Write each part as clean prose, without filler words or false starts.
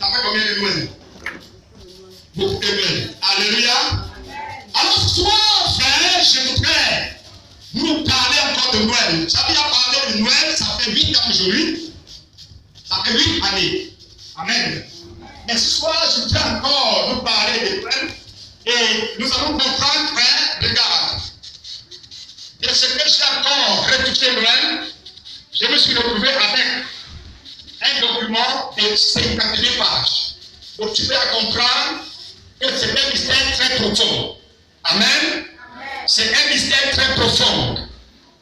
Ça fait combien de Noël? Beaucoup de Noël. Alléluia. Alors ce soir, frère, je voudrais nous parler encore de Noël. J'avais déjà parlé de Noël, ça fait 8 ans aujourd'hui. Ça fait 8 années. Amen. Mais ce soir, je voudrais encore nous parler de Noël. Et nous allons comprendre, frère, regarde. De ce que j'ai encore retouché Noël, je me suis retrouvé avec un document de 52 pages. Donc tu peux comprendre que c'est un mystère très profond. Amen. C'est un mystère très profond.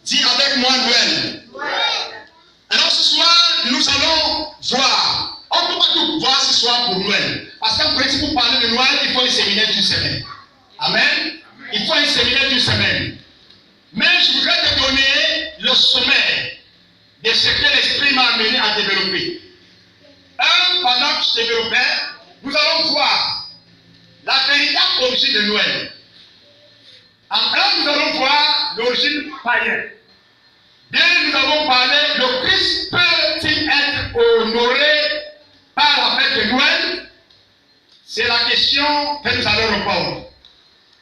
Dis avec moi Noël. Alors ce soir, nous allons voir. On ne peut pas tout voir ce soir pour Noël. Parce qu'en principe, pour parler de Noël, il faut un séminaire d'une semaine. Amen. Il faut un séminaire d'une semaine. Mais je voudrais te donner le sommet de ce que l'Esprit m'a amené à développer. Pendant que je développais, nous allons voir la véritable origine de Noël. Nous allons voir l'origine païenne. Bien, nous avons parlé, le Christ peut-il être honoré par la fête de Noël? C'est la question que nous allons répondre.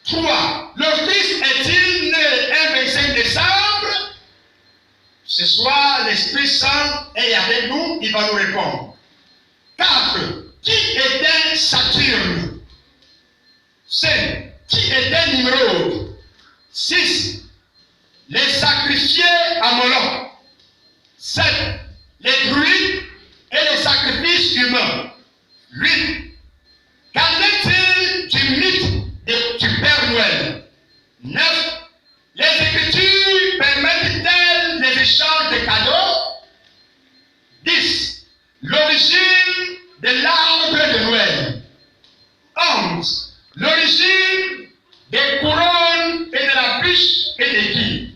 3. Le Christ est-il né un 25 décembre? Ce soir, l'Esprit Saint est avec nous, il va nous répondre. 4. Qui était Saturne? 5. Qui était Nimrod? 6. Les sacrifiés à Moloch. 7. Les druides et les sacrifices humains. 8. Qu'en est-il du mythe du Père Noël? 9. Les Écritures permettent-elles les échanges de cadeaux? 10. L'origine de l'arbre de Noël. 11. L'origine des couronnes et de la bûche et des guides.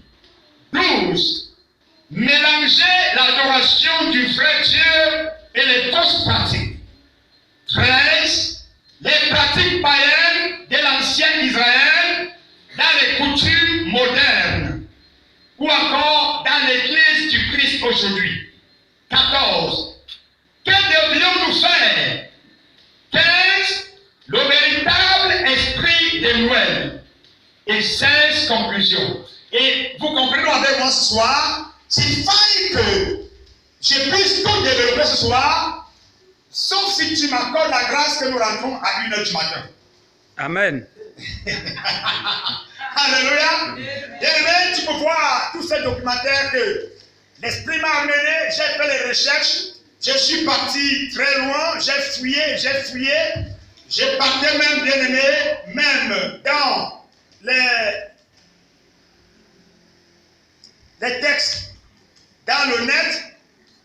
12. Mélanger l'adoration du vrai Dieu et les fausses pratiques. 13. Les pratiques païennes de l'ancien Israël dans les coutumes modernes. Ou encore dans l'église du Christ aujourd'hui. 14. Que devrions-nous faire? 15. Le véritable esprit de Noël. Et 16 conclusions. Et vous comprenez avec moi ce soir, s'il faille que je puisse tout développer ce soir, sauf si tu m'accordes la grâce que nous rentrons à 1h du matin. Amen. Alléluia. Et tu peux voir tous ces documentaires que l'Esprit m'a amené, j'ai fait les recherches, je suis parti très loin, j'ai fouillé, j'ai parti même bien aimé, même dans les textes, dans le net,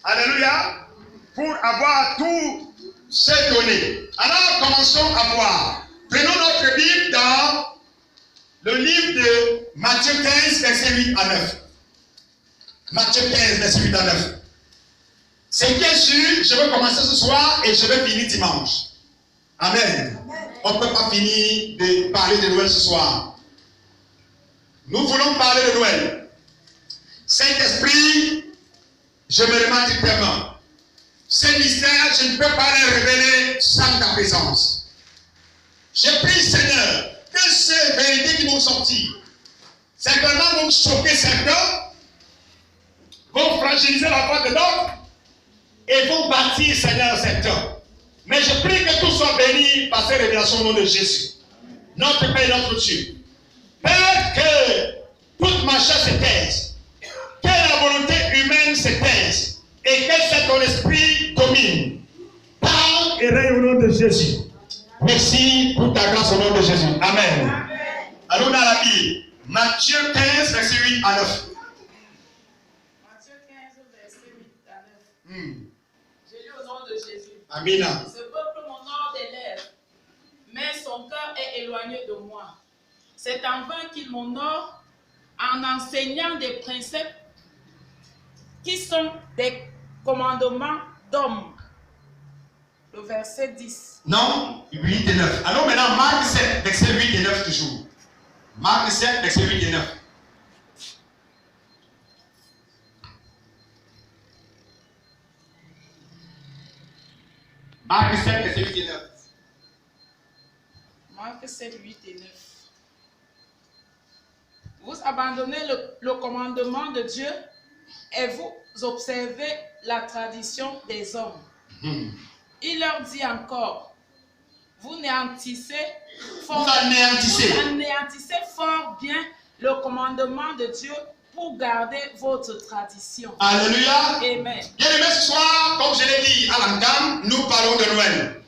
alléluia, pour avoir tout ces données. Alors commençons à voir. Prenons notre Bible dans le livre de Matthieu 15, verset 8 à 9. Matthieu 15, verset 8 à 9. C'est bien sûr, je vais commencer ce soir et je vais finir dimanche. Amen. On ne peut pas finir de parler de Noël ce soir. Nous voulons parler de Noël. Saint-Esprit, je me demande tellement. Ces mystères, je ne peux pas les révéler sans ta présence. J'ai pris, Seigneur, que ces vérités qui vont sortir, certainement vont choquer certains, vont fragiliser la foi de d'autres, et vont bâtir, Seigneur, certains. Mais je prie que tout soit béni par ces révélations au nom de Jésus. Notre Père et notre Dieu. Père, que toute ma chair se taise, que la volonté humaine se taise, et que ton esprit domine. Parle et règne au nom de Jésus. Merci pour ta grâce au nom de Jésus. Amen. Allons dans la Bible. Matthieu 15, verset 8 à 9. Matthieu 15, verset 8 à 9. Je lis au nom de Jésus. Amen. Ce peuple m'honore des lèvres, mais son cœur est éloigné de moi. C'est en vain qu'il m'honore en enseignant des principes qui sont des commandements d'hommes. Le verset 10. Non, 8 et 9. Alors maintenant, Marc 7, verset 8 et 9 toujours. Marc 7, verset 8 et 9. Marc 7, verset 8 et 9. Marc 7, 8 et 9. Vous abandonnez le commandement de Dieu et vous observez la tradition des hommes. Il leur dit encore, vous anéantissez fort bien le commandement de Dieu pour garder votre tradition. Alléluia. Amen. Bien aimé, ce soir, comme je l'ai dit à l'entame, nous parlons de Noël.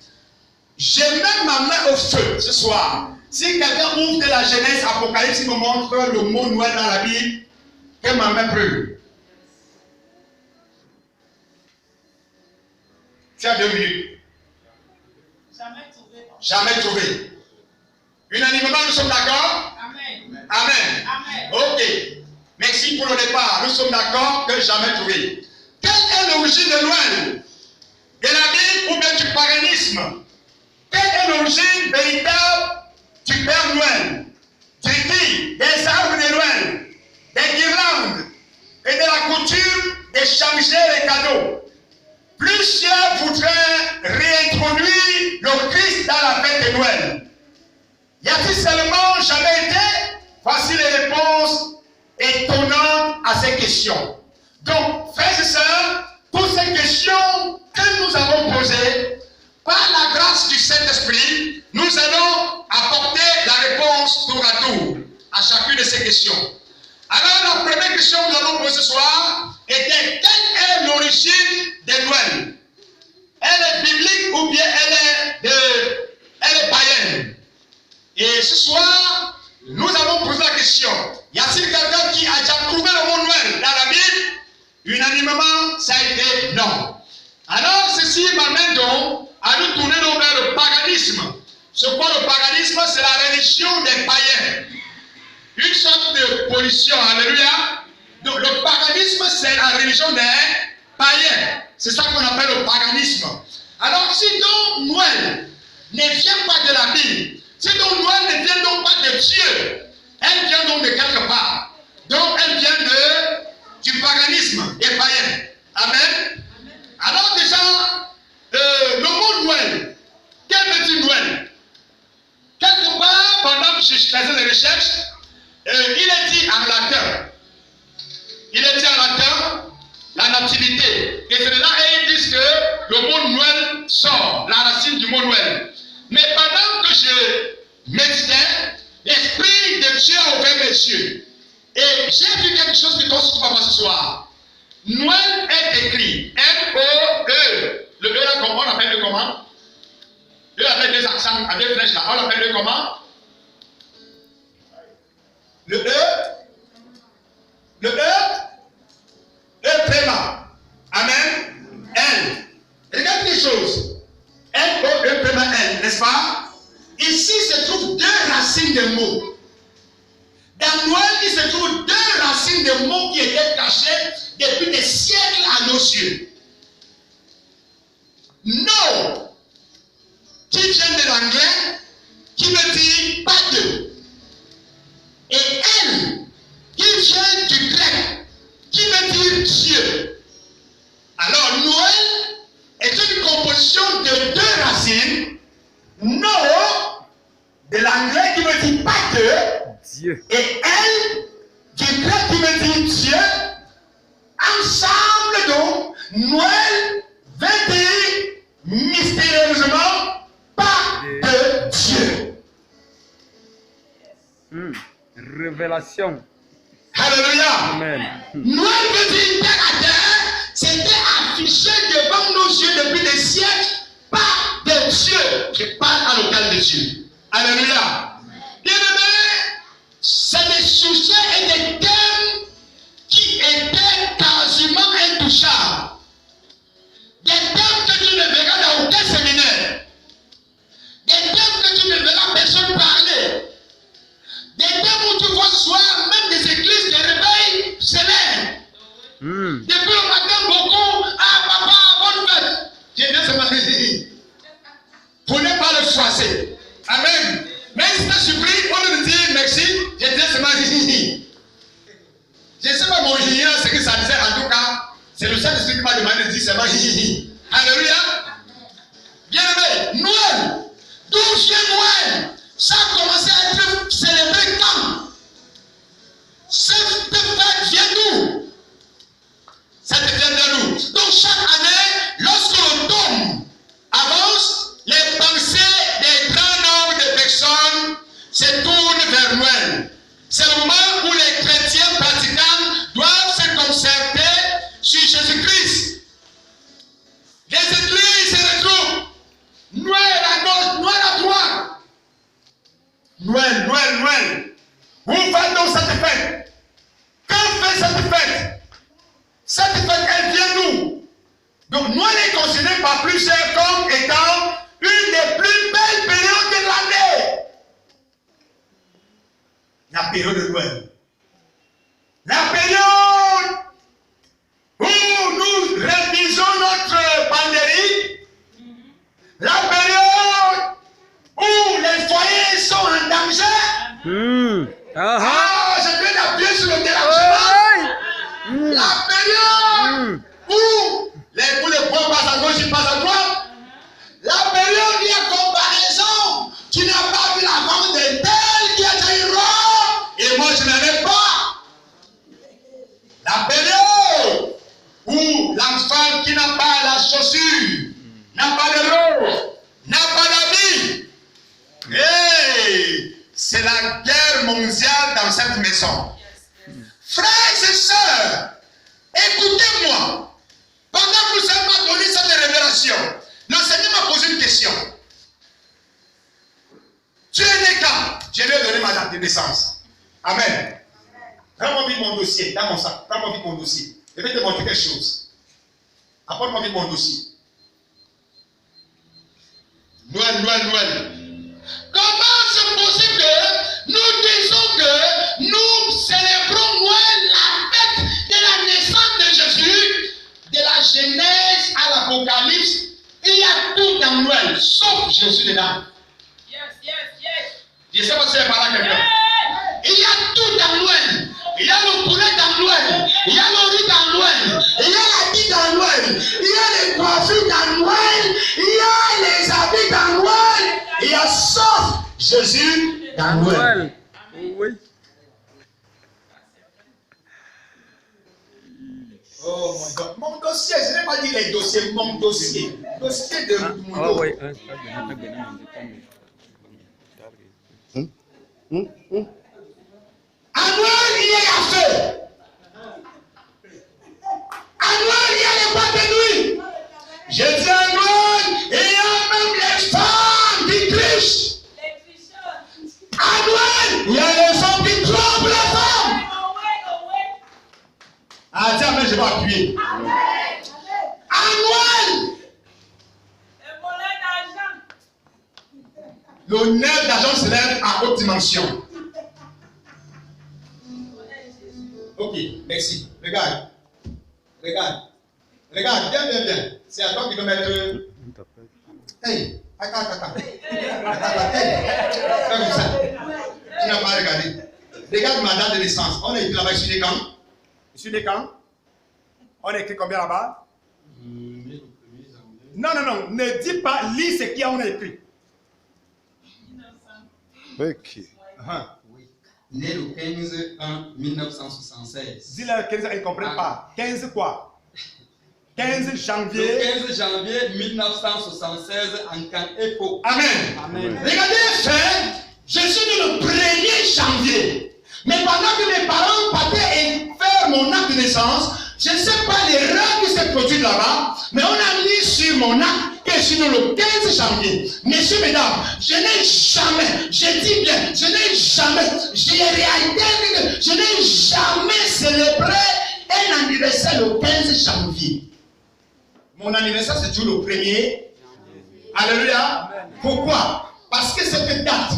Je mets ma main au feu ce soir. Si quelqu'un ouvre de la Genèse, Apocalypse, il me montre le mot Noël dans la Bible, que ma main brûle. Tu as 2 minutes. Jamais trouvé. Unanimement, nous sommes d'accord? Amen. Amen. Amen. Ok. Merci pour le départ. Nous sommes d'accord que jamais trouvé. Quelle est l'origine de Noël? De la Bible ou bien du paganisme? Quelle est l'origine véritable du Père Noël? Du dit, des arbres de Noël, des guirlandes et de la coutume d'échanger les cadeaux. Plusieurs voudraient réintroduire le Christ dans la fête de Noël. Y a-t-il seulement jamais été? Voici les réponses étonnantes à ces questions. Donc, frères et sœurs, toutes ces questions que nous avons posées, par la grâce du Saint-Esprit, nous allons apporter la réponse tour à tour à chacune de ces questions. Alors, la première question que nous allons poser ce soir était: quelle est l'origine de Noël? Elle est biblique ou bien elle est païenne? Et ce soir, nous avons posé la question: y a-t-il quelqu'un qui a déjà trouvé le mot Noël dans la Bible? Unanimement, ça a été non. Alors, ceci m'amène donc à nous tourner vers le paganisme. Ce quoi le paganisme? C'est la religion des païens. Une sorte de pollution, alléluia. Donc, le paganisme, c'est la religion des païens. C'est ça qu'on appelle le paganisme. Alors, si donc Noël ne vient pas de la Bible, si donc Noël ne vient donc pas de Dieu, elle vient donc de quelque part. Donc, elle vient du paganisme des païens. Amen. Alors, déjà, le mot Noël, quel veut-il Noël? Quelque part, pendant que je faisais des recherches, il est dit en latin. Il est dit en latin la nativité. Et c'est de là qu'ils disent que le mot Noël sort, la racine du mot Noël. Mais pendant que je méditais, l'Esprit de Dieu a ouvert mes yeux. Et j'ai vu quelque chose que toi aussi tu vas voir ce soir. Noël est écrit N-O-E. Le E là, on appelle le comment? Le avec des accents, avec des flèches là. On l'appelle le comment? Le E. Le E. E préma. Amen. L. Regarde les choses. N-O-E préma L, n'est-ce pas? Ici se trouvent 2 racines de mots. Dans Noël, il se trouve 2 racines de mots qui étaient cachées depuis des siècles à nos yeux. No, qui vient de l'anglais, qui veut dire pas de. Et elle, qui vient du grec, qui veut dire Dieu. Alors, Noël est une composition de 2 racines. No, de l'anglais qui veut dire pas de. Dieu. Et elle, du grec qui veut dire Dieu. Ensemble donc, Noël veut dire mystérieusement pas de Dieu. Révélation. Alléluia. Amen. Noël veut dire terre à terre. C'était affiché devant nos yeux depuis des siècles. Pas de Dieu. Je parle à l'hôtel de Dieu. Alléluia. Bien aimé, c'est des sujets et des thèmes qui étaient quasiment intouchables. Des thèmes que tu ne verras dans aucun séminaire. Des thèmes que tu ne verras personne parler. Des thèmes où tu vois ce soir, même des églises de réveil s'élèvent. Depuis le matin, beaucoup, ah papa, bonne fête. J'ai bien seulement dit, prenez pas le froissé. Amen. Mais si tu es surpris, au lieu de dire merci, j'ai bien seulement dit, je ne sais pas mon ingénieur ce que ça disait, en tout cas, c'est le Saint-Esprit qui m'a demandé de dire seulement hi. Alléluia. Bien C'est le moment où les chrétiens pratiquants doivent se concerter sur Jésus-Christ. Les églises se retrouvent. Noël à gauche, Noël à droite. Noël. Où va donc cette fête? Que fait cette fête? Cette fête, elle vient d'où? Donc Noël est considéré par plusieurs comme étant une des plus belles périodes de l'année. La période de Noël. La période où nous révisons notre pandémie. La période où les foyers sont en danger. Je viens d'appuyer sur le dérangement. La période où les points passent à gauche, ils passent à droite. La période où il y a comparaison. Tu n'as pas vu la vente de tel qui a déjà une robe et moi je n'en ai pas. La période où l'enfant qui n'a pas la chaussure, n'a pas de robe, n'a pas d'habit. Hey, c'est la guerre mondiale dans cette maison. Frères et sœurs, écoutez-moi. Pendant que vous avez donné cette révélation, le Seigneur m'a posé une question. Tu es né quand? Je lui ai donné ma date de naissance. Amen. Prends-moi vite mon dossier, dans mon sac. Prends-moi vite mon dossier. Je vais te montrer quelque chose. Apporte-moi vite mon dossier. Noël. Comment c'est possible que nous disons que nous célébrons Noël, la fête de la naissance de Jésus, de la Genèse à l'Apocalypse? Il y a tout dans Noël, sauf Jésus dedans. Yes. Je ne sais pas si c'est par là quelqu'un. Il y a tout dans Noël. Il y a le poulet dans Noël. Il y a le riz dans Noël. Il y a la vie dans Noël. Il y a les coiffures dans Noël. Il y a les habits dans Noël. Il y a sauf Jésus dans Noël. Oui. Oh mon God. Mon dossier, je n'ai pas dit les dossiers, mon dossier. Dossier de mon dos. À Noël, il y a la feu. À Noël, il y a les boîtes de nuit. Je dis à Noël, il y a même les femmes qui trichent. À Noël, il y a les hommes qui trompent les femmes. Ah tiens, mais je vais appuyer. À Noël, le nerf d'argent se lève à haute dimension. Ok, merci. Regarde. Viens. C'est à toi qui dois mettre. Hey, attends. Fais comme ça. Tu n'as pas regardé. Regarde ma date de naissance. On est écrit là-bas, je suis né quand? Je suis né quand? On est écrit combien là-bas? Non. Ne dis pas, lis ce qu'il y a, on a écrit. Ok. Oui. Né le 15/1/1976. Dis-le 15, ils ne comprennent pas. 15 quoi? 15 janvier. Le 15 janvier 1976 en Camp Echo. Amen. Regardez, frère, je suis né le 1er janvier. Mais pendant que mes parents partaient faire mon acte de naissance, je ne sais pas l'erreur qui s'est produite là-bas, mais on a mis sur mon acte que je suis né le 15 janvier. Messieurs, mesdames, je n'ai jamais, je n'ai jamais célébré un anniversaire le 15 janvier. Mon anniversaire, c'est toujours le 1er. Alléluia. Pourquoi? Parce que cette date,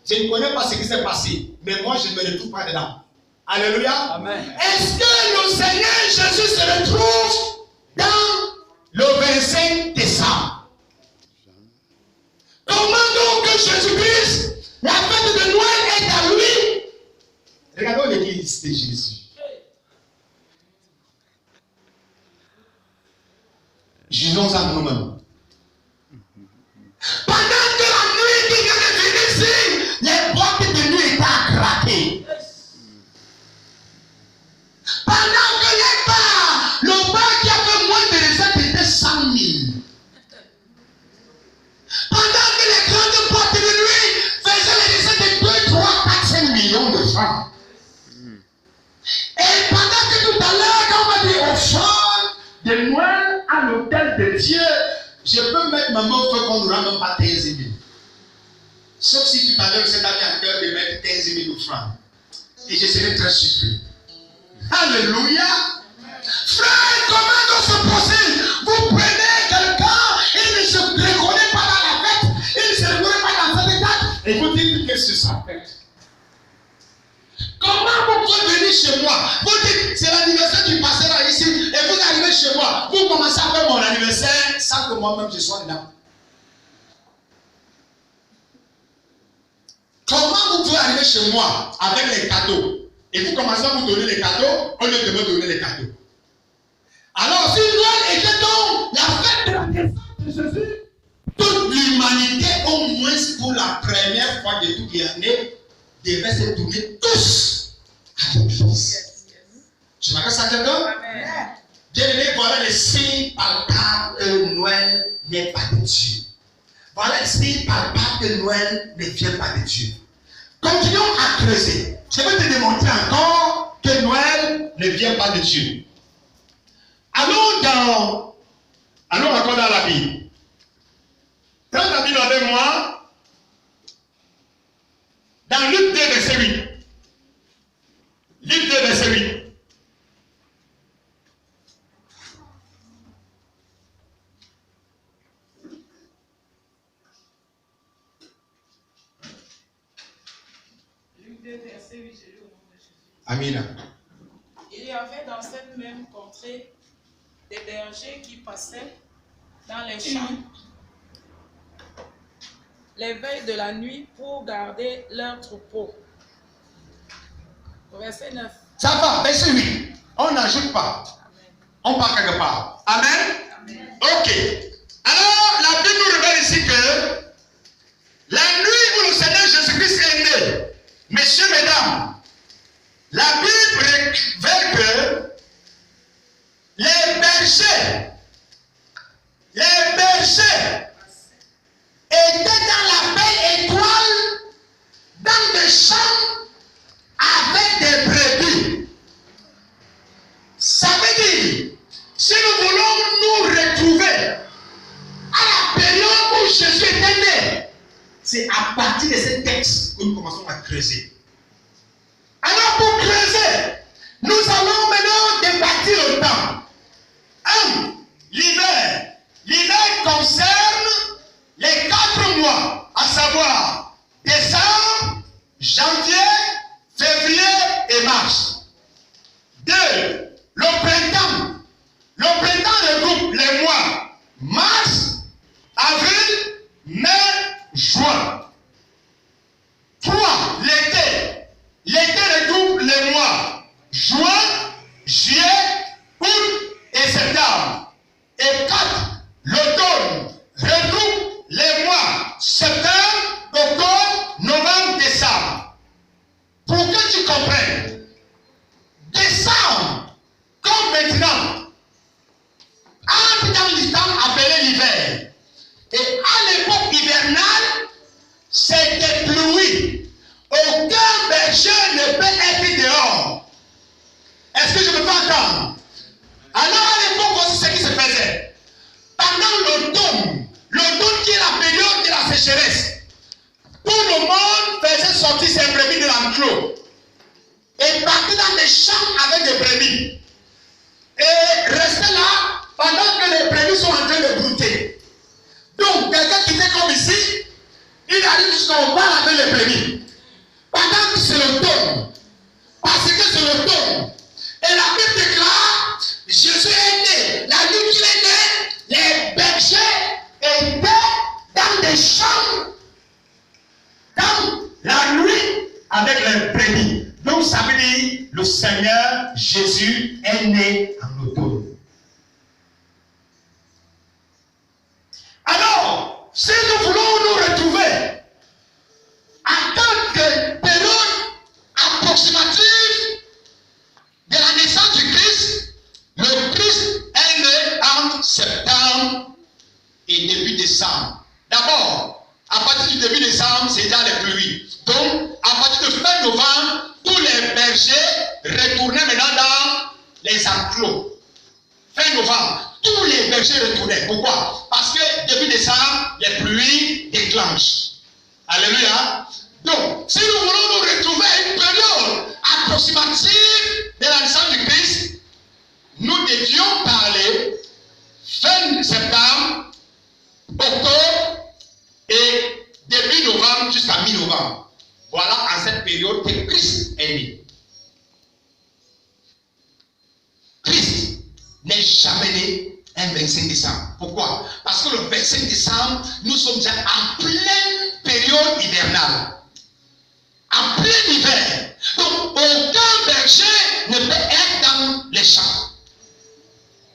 je ne connais pas ce qui s'est passé, mais moi, je ne me retrouve pas dedans. Alléluia. Amen. Est-ce que le Seigneur Jésus se retrouve dans le 25 décembre? Comment donc Jésus-Christ, la fête de Noël est à lui? Regardons l'église de Jésus. Jugeons à nous-mêmes. Pendant que la nuit qui vient de venir ici, les boîtes de nuit étaient à craquer. Pendant que les bars, le bar qui avait moins de recettes était 100 000. Pendant que les grandes boîtes de nuit faisaient les recettes de 2, 3, 4, 5 millions de offrande. Et pendant que tout à l'heure, quand on va dire offrande de Noël à l'autel de Dieu, je peux mettre ma main au feu qu'on n'aura même pas 15 000. Sauf si tout à l'heure, c'est à cœur de mettre 15 000 offrandes. Et je serai très surpris. Alléluia. Frère, comment donc c'est possible? Vous prenez quelqu'un, il ne se reconnaît pas dans la fête, il ne se reconnaît pas dans cette étape, et vous dites que c'est sa fête. Comment vous pouvez venir chez moi? Vous dites, c'est l'anniversaire du pasteur là ici, et vous arrivez chez moi, vous commencez à faire mon anniversaire sans que moi-même je sois dedans. Comment vous pouvez arriver chez moi avec les cadeaux et vous commencez à vous donner les cadeaux au lieu de me donner les cadeaux? Alors, si Noël était donc la fête de la naissance de Jésus, toute l'humanité, au moins pour la première fois de toute l'année, devait se tourner tous à l'église. Tu m'as ça quelqu'un? Bien-aimé, voilà le signe palpable que Noël n'est pas de Dieu. Voilà le signe palpable que Noël ne vient pas de Dieu. Continuons à creuser. Je vais te démontrer encore que Noël ne vient pas de Dieu. Allons encore dans la Bible. Prends la Bible avec moi. Dans Luc 2, verset 8. Luc 2, verset 8. Luc 2, verset 8, je lis au nom de Jésus. Amina. Il y avait dans cette même contrée des bergers qui passaient dans les champs les veilles de la nuit pour garder leurs troupeaux. Verset 9. Ça va, verset 8. On n'ajoute pas. Amen. On part quelque part. Amen. Amen. Ok. Alors, la Bible nous révèle ici que la nuit où le Seigneur Jésus-Christ est né, messieurs, mesdames, la Bible révèle que les bergers étaient dans la belle étoile, dans des champs, avec des brebis. Ça veut dire, si nous voulons nous retrouver à la période où Jésus était né, c'est à partir de ce texte que nous commençons à creuser. Alors pour creuser, nous allons maintenant débattre le temps. 1. L'hiver. L'hiver concerne les 4 mois, à savoir décembre, janvier, février et mars. 2. Le printemps. Le printemps regroupe les mois mars, avril, mai, juin. 3. L'été. L'été regroupe les mois juin, juillet, août et septembre. Et 4. L'automne regroupe les mois septembre, octobre, novembre, décembre. Pour que tu comprennes, décembre, comme maintenant, entre dans le temps appelé l'hiver. Et à l'époque hivernale, c'est des pluies. Aucun berger ne peut être dehors. Est-ce que je peux pas entendre? Alors à l'époque, voici ce qui se faisait. Pendant l'automne qui est la période de la sécheresse, tout le monde faisait sortir ses brebis de l'enclos et partait dans les champs avec des brebis. Et restait là pendant que les brebis sont en train de brouter. Donc, quelqu'un qui fait comme ici, il arrive jusqu'au bas avec les brebis. Pendant que c'est l'automne, parce que c'est l'automne, et la Bible déclare, Jésus est né, la nuit qu'il est né, les bergers étaient dans des champs, dans la nuit, avec les brebis. Donc ça veut dire, le Seigneur Jésus est né en automne. Alors, si nous voulons nous retrouver en tant que période approximative de la naissance du Christ, le Christ est né en septembre et début décembre. D'abord, à partir du début décembre, c'est dans les pluies. Donc, à partir de fin novembre, tous les bergers retournaient maintenant dans les enclos. Fin novembre, tous les bergers retournaient. Pourquoi? Parce que début décembre, les pluies déclenchent. Alléluia. Donc, si nous voulons nous retrouver à une période approximative de la naissance du Christ, nous devions parler fin septembre, octobre et début novembre jusqu'à mi-novembre. Voilà en cette période que Christ est né. Christ n'est jamais né un 25 décembre. Pourquoi? Parce que le 25 décembre, nous sommes déjà en pleine période hivernale. En plein hiver. Donc, aucun berger ne peut être dans les champs.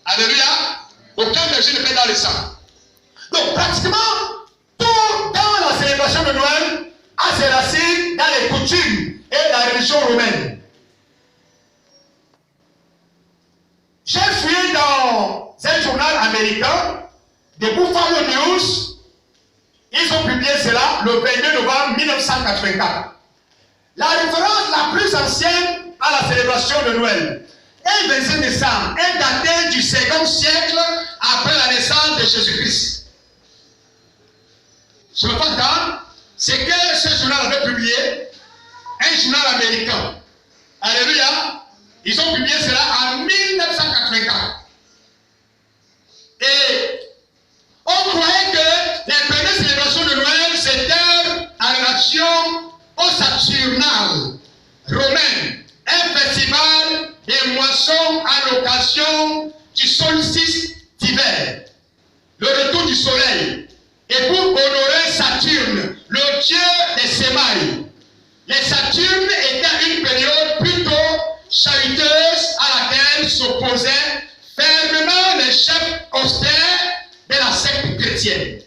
Alléluia. Aucun berger ne peut être dans les champs. Donc, pratiquement, tout dans la célébration de Noël a ses racines dans les coutumes et la religion romaine. J'ai fouillé dans un journal américain, de Buffalo News. Ils ont publié cela le 22 novembre 1984. La référence la plus ancienne à la célébration de Noël est le 25 décembre, est datée du 2e siècle après la naissance de Jésus-Christ. Je me fais entendre, c'est que ce journal avait publié, un journal américain. Alléluia. Ils ont publié cela en 1984. Et on croyait que les premières célébrations de Noël, c'était en relation au Saturnal romain, un festival des moissons à l'occasion du solstice d'hiver, le retour du soleil, et pour honorer Saturne, le dieu des semailles. Les Saturnes étaient une période plutôt chariteuse à laquelle s'opposaient fermement les chefs austères de la secte chrétienne.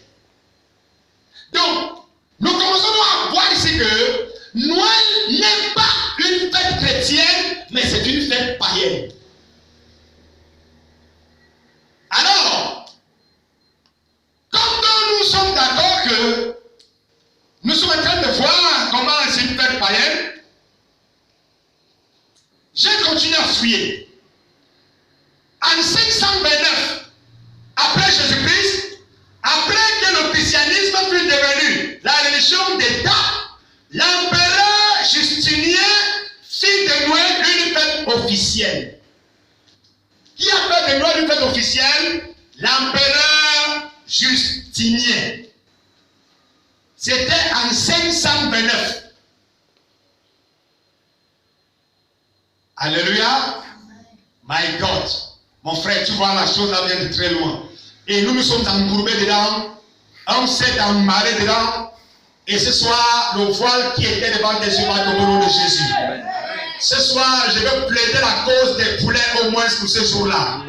Donc, nous commençons à voir ici que Noël n'est pas une fête chrétienne, mais c'est une fête païenne. Alors, comme nous sommes d'accord que nous sommes en train de voir comment c'est une fête païenne, j'ai continué à fouiller. En 529, après Jésus-Christ, après que le christianisme fut devenu la religion d'État, l'empereur Justinien fit de Noël une fête officielle. Qui a fait de Noël une fête officielle? L'empereur Justinien. C'était en 529. Alléluia. My God. Mon frère, tu vois, la chose là vient de très loin. Et nous nous sommes embourbés dedans. On s'est emmarré dedans. Et ce soir, le voile qui était devant tes yeux va tomber au nom de Jésus. Ce soir, je vais plaider la cause des poulets au moins pour ce jour-là.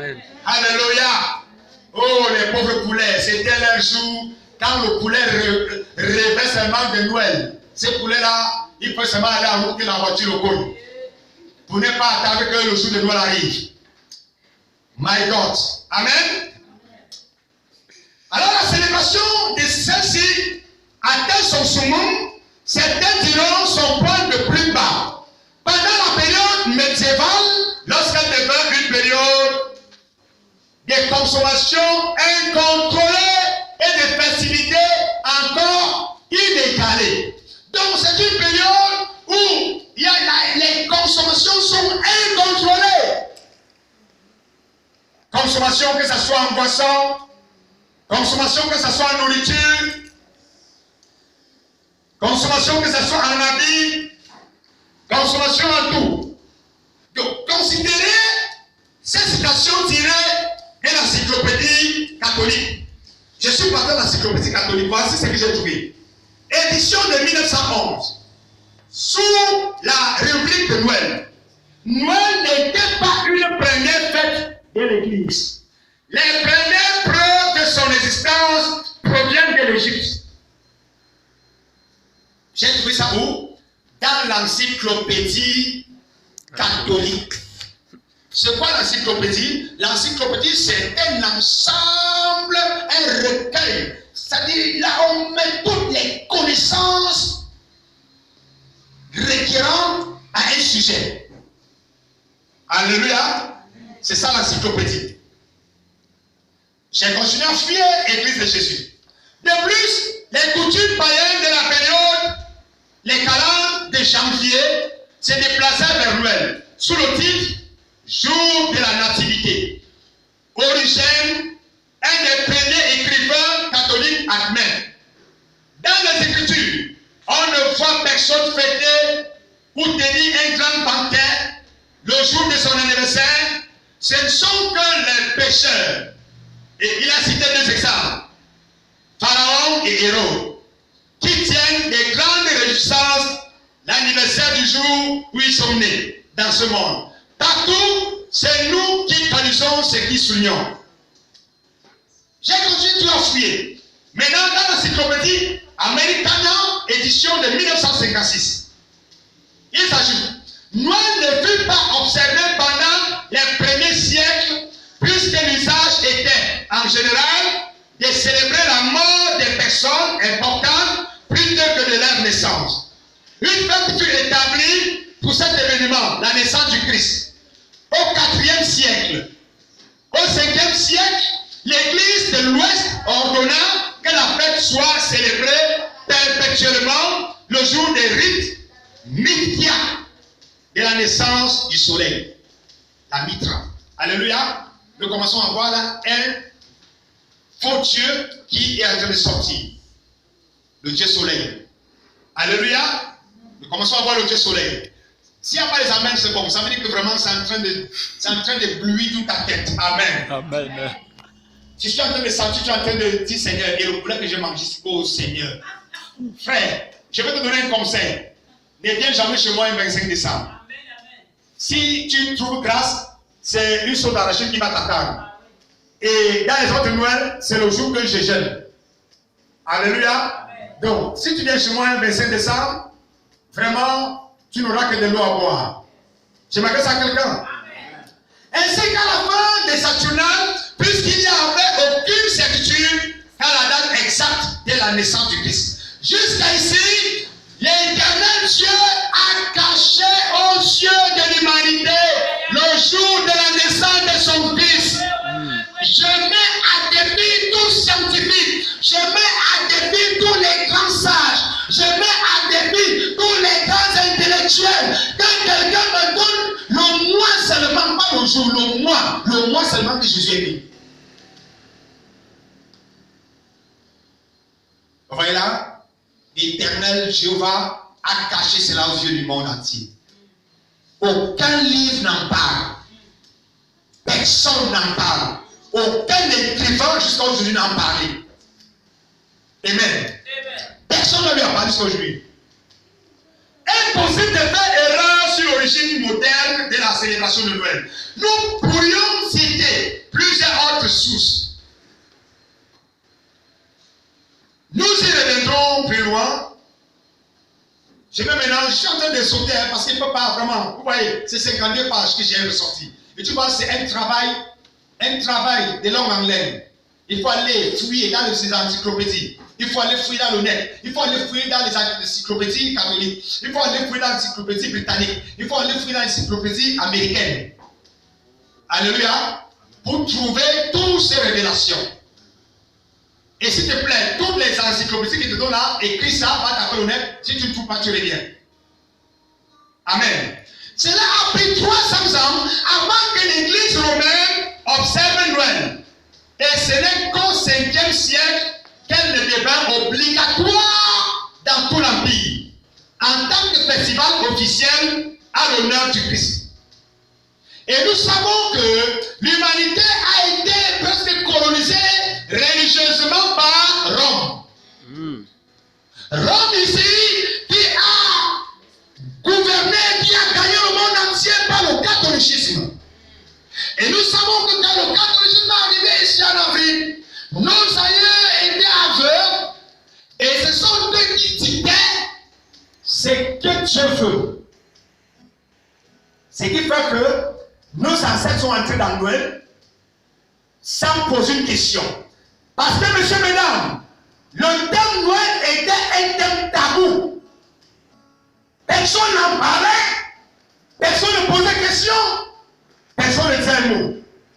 Alléluia. Oh, les pauvres poulets, c'était leur jour. Quand le poulet rêvait seulement de Noël, ces poulets-là, il faut seulement aller en route que la voiture au colle. Pour ne pas attendre que le jour de Noël arrive. My God. Amen. Alors la célébration de celle-ci atteint son summum, certains diront son point de plus bas. Pendant la période médiévale, lorsqu'elle devint une période de consommation incontrôlée et de festivités encore inégalées. Donc c'est une période où les consommations sont incontrôlées. Consommation que ce soit en boisson, consommation que ce soit en nourriture, consommation que ce soit en habit, consommation en tout. Donc, considérez cette citation tirée de l'encyclopédie catholique. Je suis parti de l'encyclopédie catholique. Voici ce que j'ai trouvé. Édition de 1911. Sous la rubrique de Noël. Noël n'était pas une première fête de l'Église. Les premières preuves de son existence proviennent de l'Égypte. J'ai trouvé ça où? Dans l'encyclopédie catholique. C'est quoi l'encyclopédie? L'encyclopédie, c'est un ensemble, un recueil. C'est-à-dire, là, on met toutes les connaissances requérant à un sujet. Alléluia. C'est ça l'encyclopédie. J'ai continué à fuir l'église de Jésus. De plus, les coutumes païennes de la période, les calendes de janvier, se déplaçaient vers Noël, sous le titre Jour de la Nativité. Origène, un des premiers écrivains catholiques admet. Dans les Écritures, on ne voit personne fêter ou tenir un grand banquet le jour de son anniversaire. Ce ne sont que les pécheurs. Et il a cité deux exemples, Pharaon et Hérode, qui tiennent des grandes réjouissances l'anniversaire du jour où ils sont nés dans ce monde. Partout, c'est nous qui traduisons ce qui soulignons. J'ai continué à fouiller. Maintenant, dans l'encyclopédie Americana, édition de 1956, il s'ajoute, Noël ne fut pas observé pendant les premiers siècles, puisque l'usage était, en général, de célébrer la mort des personnes importantes plutôt que de leur naissance. Une fête fut établie pour cet événement, la naissance du Christ. Au IVe siècle, au Ve siècle, l'Église de l'Ouest ordonna que la fête soit célébrée perpétuellement le jour des rites Mithia, de la naissance du soleil. La Mitra. Alléluia. Nous commençons à voir là un faux Dieu qui est en train de sortir. Le Dieu soleil. Alléluia. Nous commençons à voir le Dieu soleil. S'il n'y a pas les amens, c'est bon. Ça veut dire que vraiment c'est en train de blouir toute ta tête. Amen. Amen. Si je suis en train de sentir, tu es en train de dire Seigneur, et le poulet que j'ai mangé, c'est au Seigneur. Frère, je vais te donner un conseil. Ne viens jamais chez moi le 25 décembre. Si tu trouves grâce, c'est une sauce d'arachide qui va t'attendre. Et dans les autres Noël, c'est le jour que je jeûne. Alléluia. Donc, si tu viens chez moi le 25 décembre, vraiment, tu n'auras que de l'eau à boire. Je m'adresse à quelqu'un. Ainsi qu'à la fin des Saturnales, puisqu'il n'y avait aucune certitude quant à la date exacte de la naissance du Christ. Jusqu'à ici, l'Éternel Dieu a caché aux yeux de l'humanité le jour de la naissance de son Fils. Je mets à défi tous scientifiques, je mets à défi tous les grands sages, je mets à défi tous les grands intellectuels. Quand quelqu'un me donne le mois seulement, pas le jour, le mois seulement que Jésus est né. Vous voyez là, l'Éternel Jéhovah a caché cela aux yeux du monde entier. Aucun livre n'en parle. Personne n'en parle. Aucun écrivain jusqu'à aujourd'hui n'en parle. Amen. Personne ne lui a parlé jusqu'à aujourd'hui. Impossible de faire erreur sur l'origine moderne de la célébration de Noël. Nous pourrions citer plusieurs autres sources. Nous y reviendrons plus loin. Je suis en train de sauter parce qu'il ne peut pas vraiment. Vous voyez, c'est 52 pages que j'ai ressorti. Et tu vois, c'est un travail de langue anglaise. Il faut aller fouiller dans les encyclopédies. Il faut aller fouiller dans le net. Il faut aller fouiller dans les encyclopédies catholiques. Il faut aller fouiller dans l'encyclopédie britannique. Il faut aller fouiller dans l'encyclopédie américaine. Alléluia. Pour trouver toutes ces révélations. Et s'il te plaît, toutes les encyclopédies qui te donnent là, écris ça, va taper au net. Si tu ne trouves pas, tu reviens. Amen. Cela a pris 300 ans avant que l'Église romaine observe Noël. Et ce n'est qu'au 5e siècle qu'elle ne devint obligatoire dans tout l'Empire, en tant que festival officiel à l'honneur du Christ. Et nous savons que l'humanité a été presque colonisée religieusement par Rome. Rome ici, qui a gouverné, qui a gagné le monde entier par le catholicisme. Et nous savons que quand le catholicisme est arrivé ici en Afrique, nos aïeux étaient aveugles, et ce sont eux qui dictaient ce que Dieu veut. Ce qui fait que nos ancêtres sont entrés dans Noël sans poser une question. Parce que, messieurs, mesdames, le thème Noël était un thème tabou. Personne n'en parlait, personne ne posait question, personne ne disait un mot.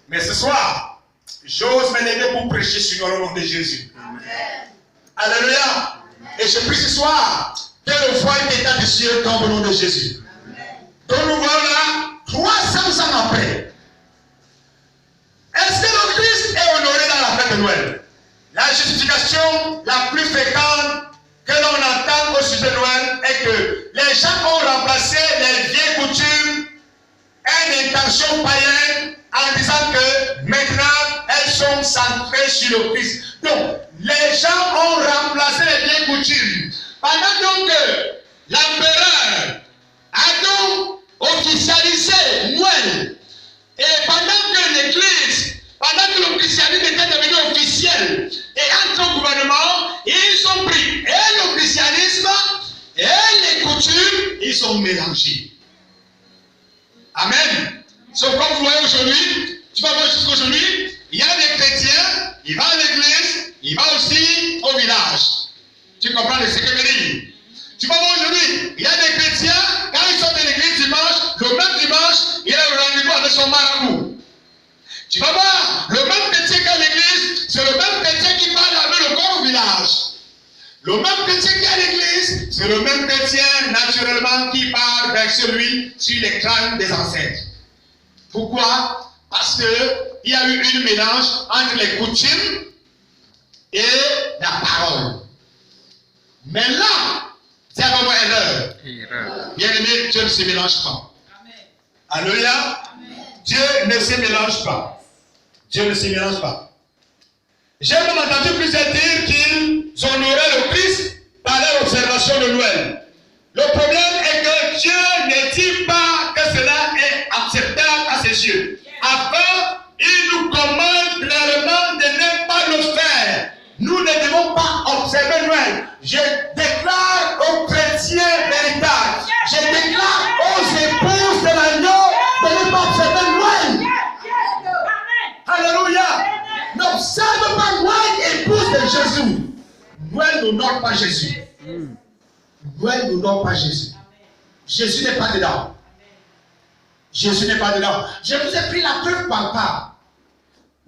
Mais ce soir, j'ose me lever pour prêcher sur le nom de Jésus. Amen. Alléluia. Et je prie ce soir que le foyer d'état des cieux tombe au nom de Jésus. Amen. Donc nous voilà 300 ans après. Est-ce que le Christ est honoré dans la fête de Noël? La justification la plus fréquente que l'on entend au sujet de Noël est que les gens ont remplacé les vieilles coutumes et intentions païennes en disant que maintenant elles sont centrées sur le Christ. Donc, les gens ont remplacé les vieilles coutumes. Pendant donc que l'empereur a donc officialisé Noël, et pendant que l'Église, pendant que le christianisme était devenu officiel et entre au gouvernement, ils ont pris et le christianisme et les coutumes, ils ont mélangé. Amen. Donc comme vous voyez aujourd'hui, tu vas voir jusqu'aujourd'hui, il y a des chrétiens, ils vont à l'église, ils vont aussi au village. Tu comprends ce que je veux dire? Tu vas voir aujourd'hui, il y a des chrétiens, quand ils sont de l'église dimanche, le même dimanche, il a un rendez-vous avec son marabout. Tu vas voir, le même chrétien qu'à l'église, c'est le même chrétien qui parle avec le corps au village. Le même chrétien qui est à l'église, c'est le même chrétien naturellement qui parle vers celui sur les crânes des ancêtres. Pourquoi? Parce qu'il y a eu un mélange entre les coutumes et la parole. Mais là, c'est vraiment erreur. Bien aimé, Dieu ne se mélange pas. Alléluia. Dieu ne se mélange pas. Dieu ne se mélange pas. J'ai même entendu plusieurs dire qu'ils honoraient le Christ par leur observation de Noël. Le problème est que Dieu ne dit pas que cela est acceptable à ses yeux. Après, il nous commande clairement de ne pas le faire. Nous ne devons pas observer Noël. Je déclare aux chrétiens véritables, je déclare aux épouses de l'agneau de ne pas observer Noël. Alléluia. N'observe pas Noël, épouse de Jésus. Noël n'honore pas Jésus. Noël n'honore pas Jésus. Jésus n'est pas dedans. Jésus n'est pas dedans. Je vous ai pris la preuve palpable.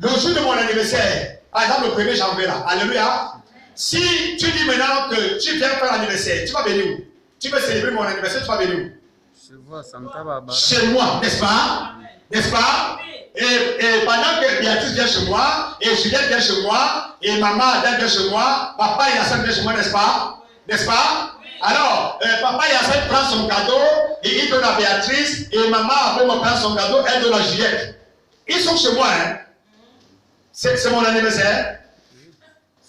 Le jour de mon anniversaire, par exemple le 1er janvier là, alléluia. Si tu dis maintenant que tu viens faire l'anniversaire, tu vas venir où? Tu veux célébrer mon anniversaire, tu vas venir où? Chez moi, n'est-ce pas? N'est-ce pas? Et pendant que Béatrice vient chez moi, et Juliette vient chez moi, et maman Adèle vient chez moi, papa Yacine vient chez moi, n'est-ce pas? N'est-ce pas? Alors, papa Yacine prend son cadeau, et il donne à Béatrice, et maman Aboma prend son cadeau, elle donne à Juliette. Ils sont chez moi, hein? C'est mon anniversaire.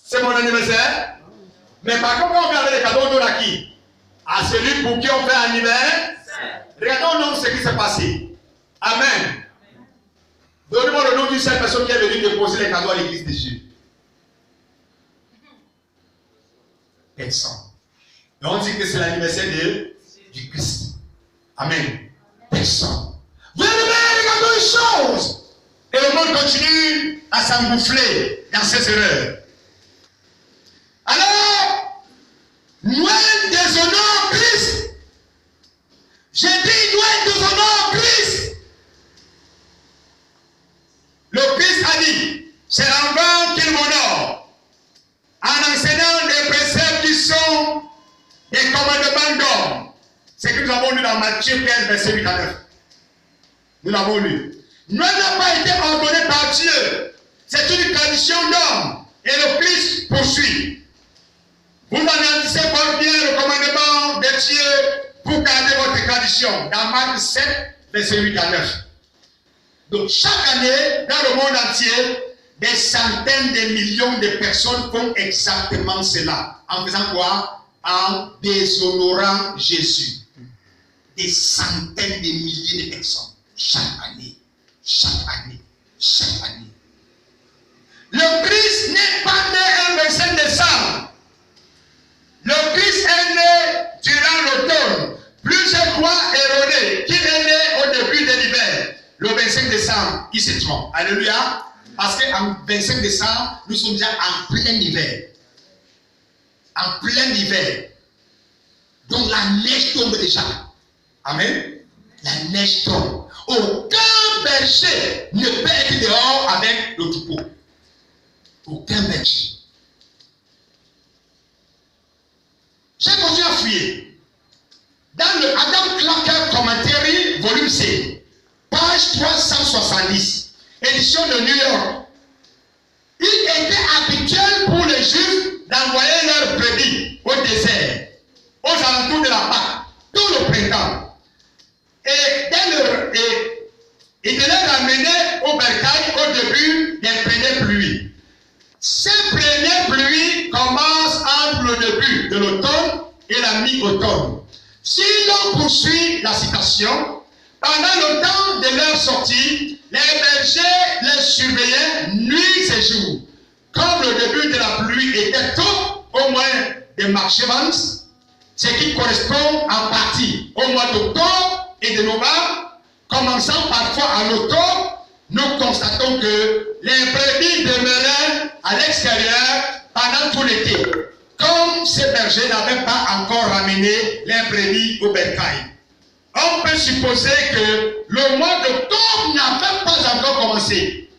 C'est mon anniversaire. Mais par contre, quand on vient avec les cadeaux, on donne à qui? À celui pour qui on fait un anniversaire. Regardons donc ce qui s'est passé. Amen. Donnez-moi le nom d'une seule personne qui est venue déposer les cadeaux à l'église de Dieu. Personne. Et on dit que c'est l'anniversaire du Christ. Amen. Personne. Vous avez regardé une chose. Et le monde continue à s'engouffrer dans ces erreurs. Alors, Noël déshonore Christ. J'ai dit Noël déshonore Christ. Le Christ a dit, c'est en vain qu'il m'honore, en enseignant des préceptes qui sont des commandements d'homme. C'est ce que nous avons lu dans Matthieu 15, verset 8 à 9. Nous l'avons lu. Noël n'a pas été ordonné par Dieu. C'est une tradition d'homme. Et le Christ poursuit. Vous analysez fort bien le commandement de Dieu pour garder votre tradition. Dans Marc 7, verset 8 à 9. Donc chaque année, dans le monde entier, des centaines de millions de personnes font exactement cela. En faisant quoi? En déshonorant Jésus. Des centaines de milliers de personnes. Chaque année. Chaque année. Chaque année. Le Christ n'est pas né un 25 décembre. Le Christ est né durant l'automne. Plusieurs croient erronées qu'il est né au début de l'hiver. Le 25 décembre, il se trompe. Alléluia. Parce qu'en 25 décembre, nous sommes déjà en plein hiver. En plein hiver. Donc la neige tombe déjà. Amen. La neige tombe. Aucun berger ne peut être dehors avec le troupeau. Aucun berger. J'ai continué à fouiller. Dans le Adam Clarke Commentary, volume C, page 370, édition de New York. Il était habituel pour les Juifs d'envoyer leurs brebis au désert, aux alentours de la Pâque, tout le printemps. Et de les ramener au bercail au début des premières pluies. Ces premières pluies commencent entre le début de l'automne et la mi-automne. Si l'on poursuit la citation, pendant le temps de leur sortie, les bergers les surveillaient nuit et jour. Comme le début de la pluie était tôt, au mois de Marchevans, ce qui correspond en partie au mois d'octobre et de novembre, commençant parfois en octobre, nous constatons que les brebis demeuraient à l'extérieur pendant tout l'été, comme ces bergers n'avaient pas encore ramené les brebis au bercail. On peut supposer que le mois d'octobre n'avait pas encore commencé.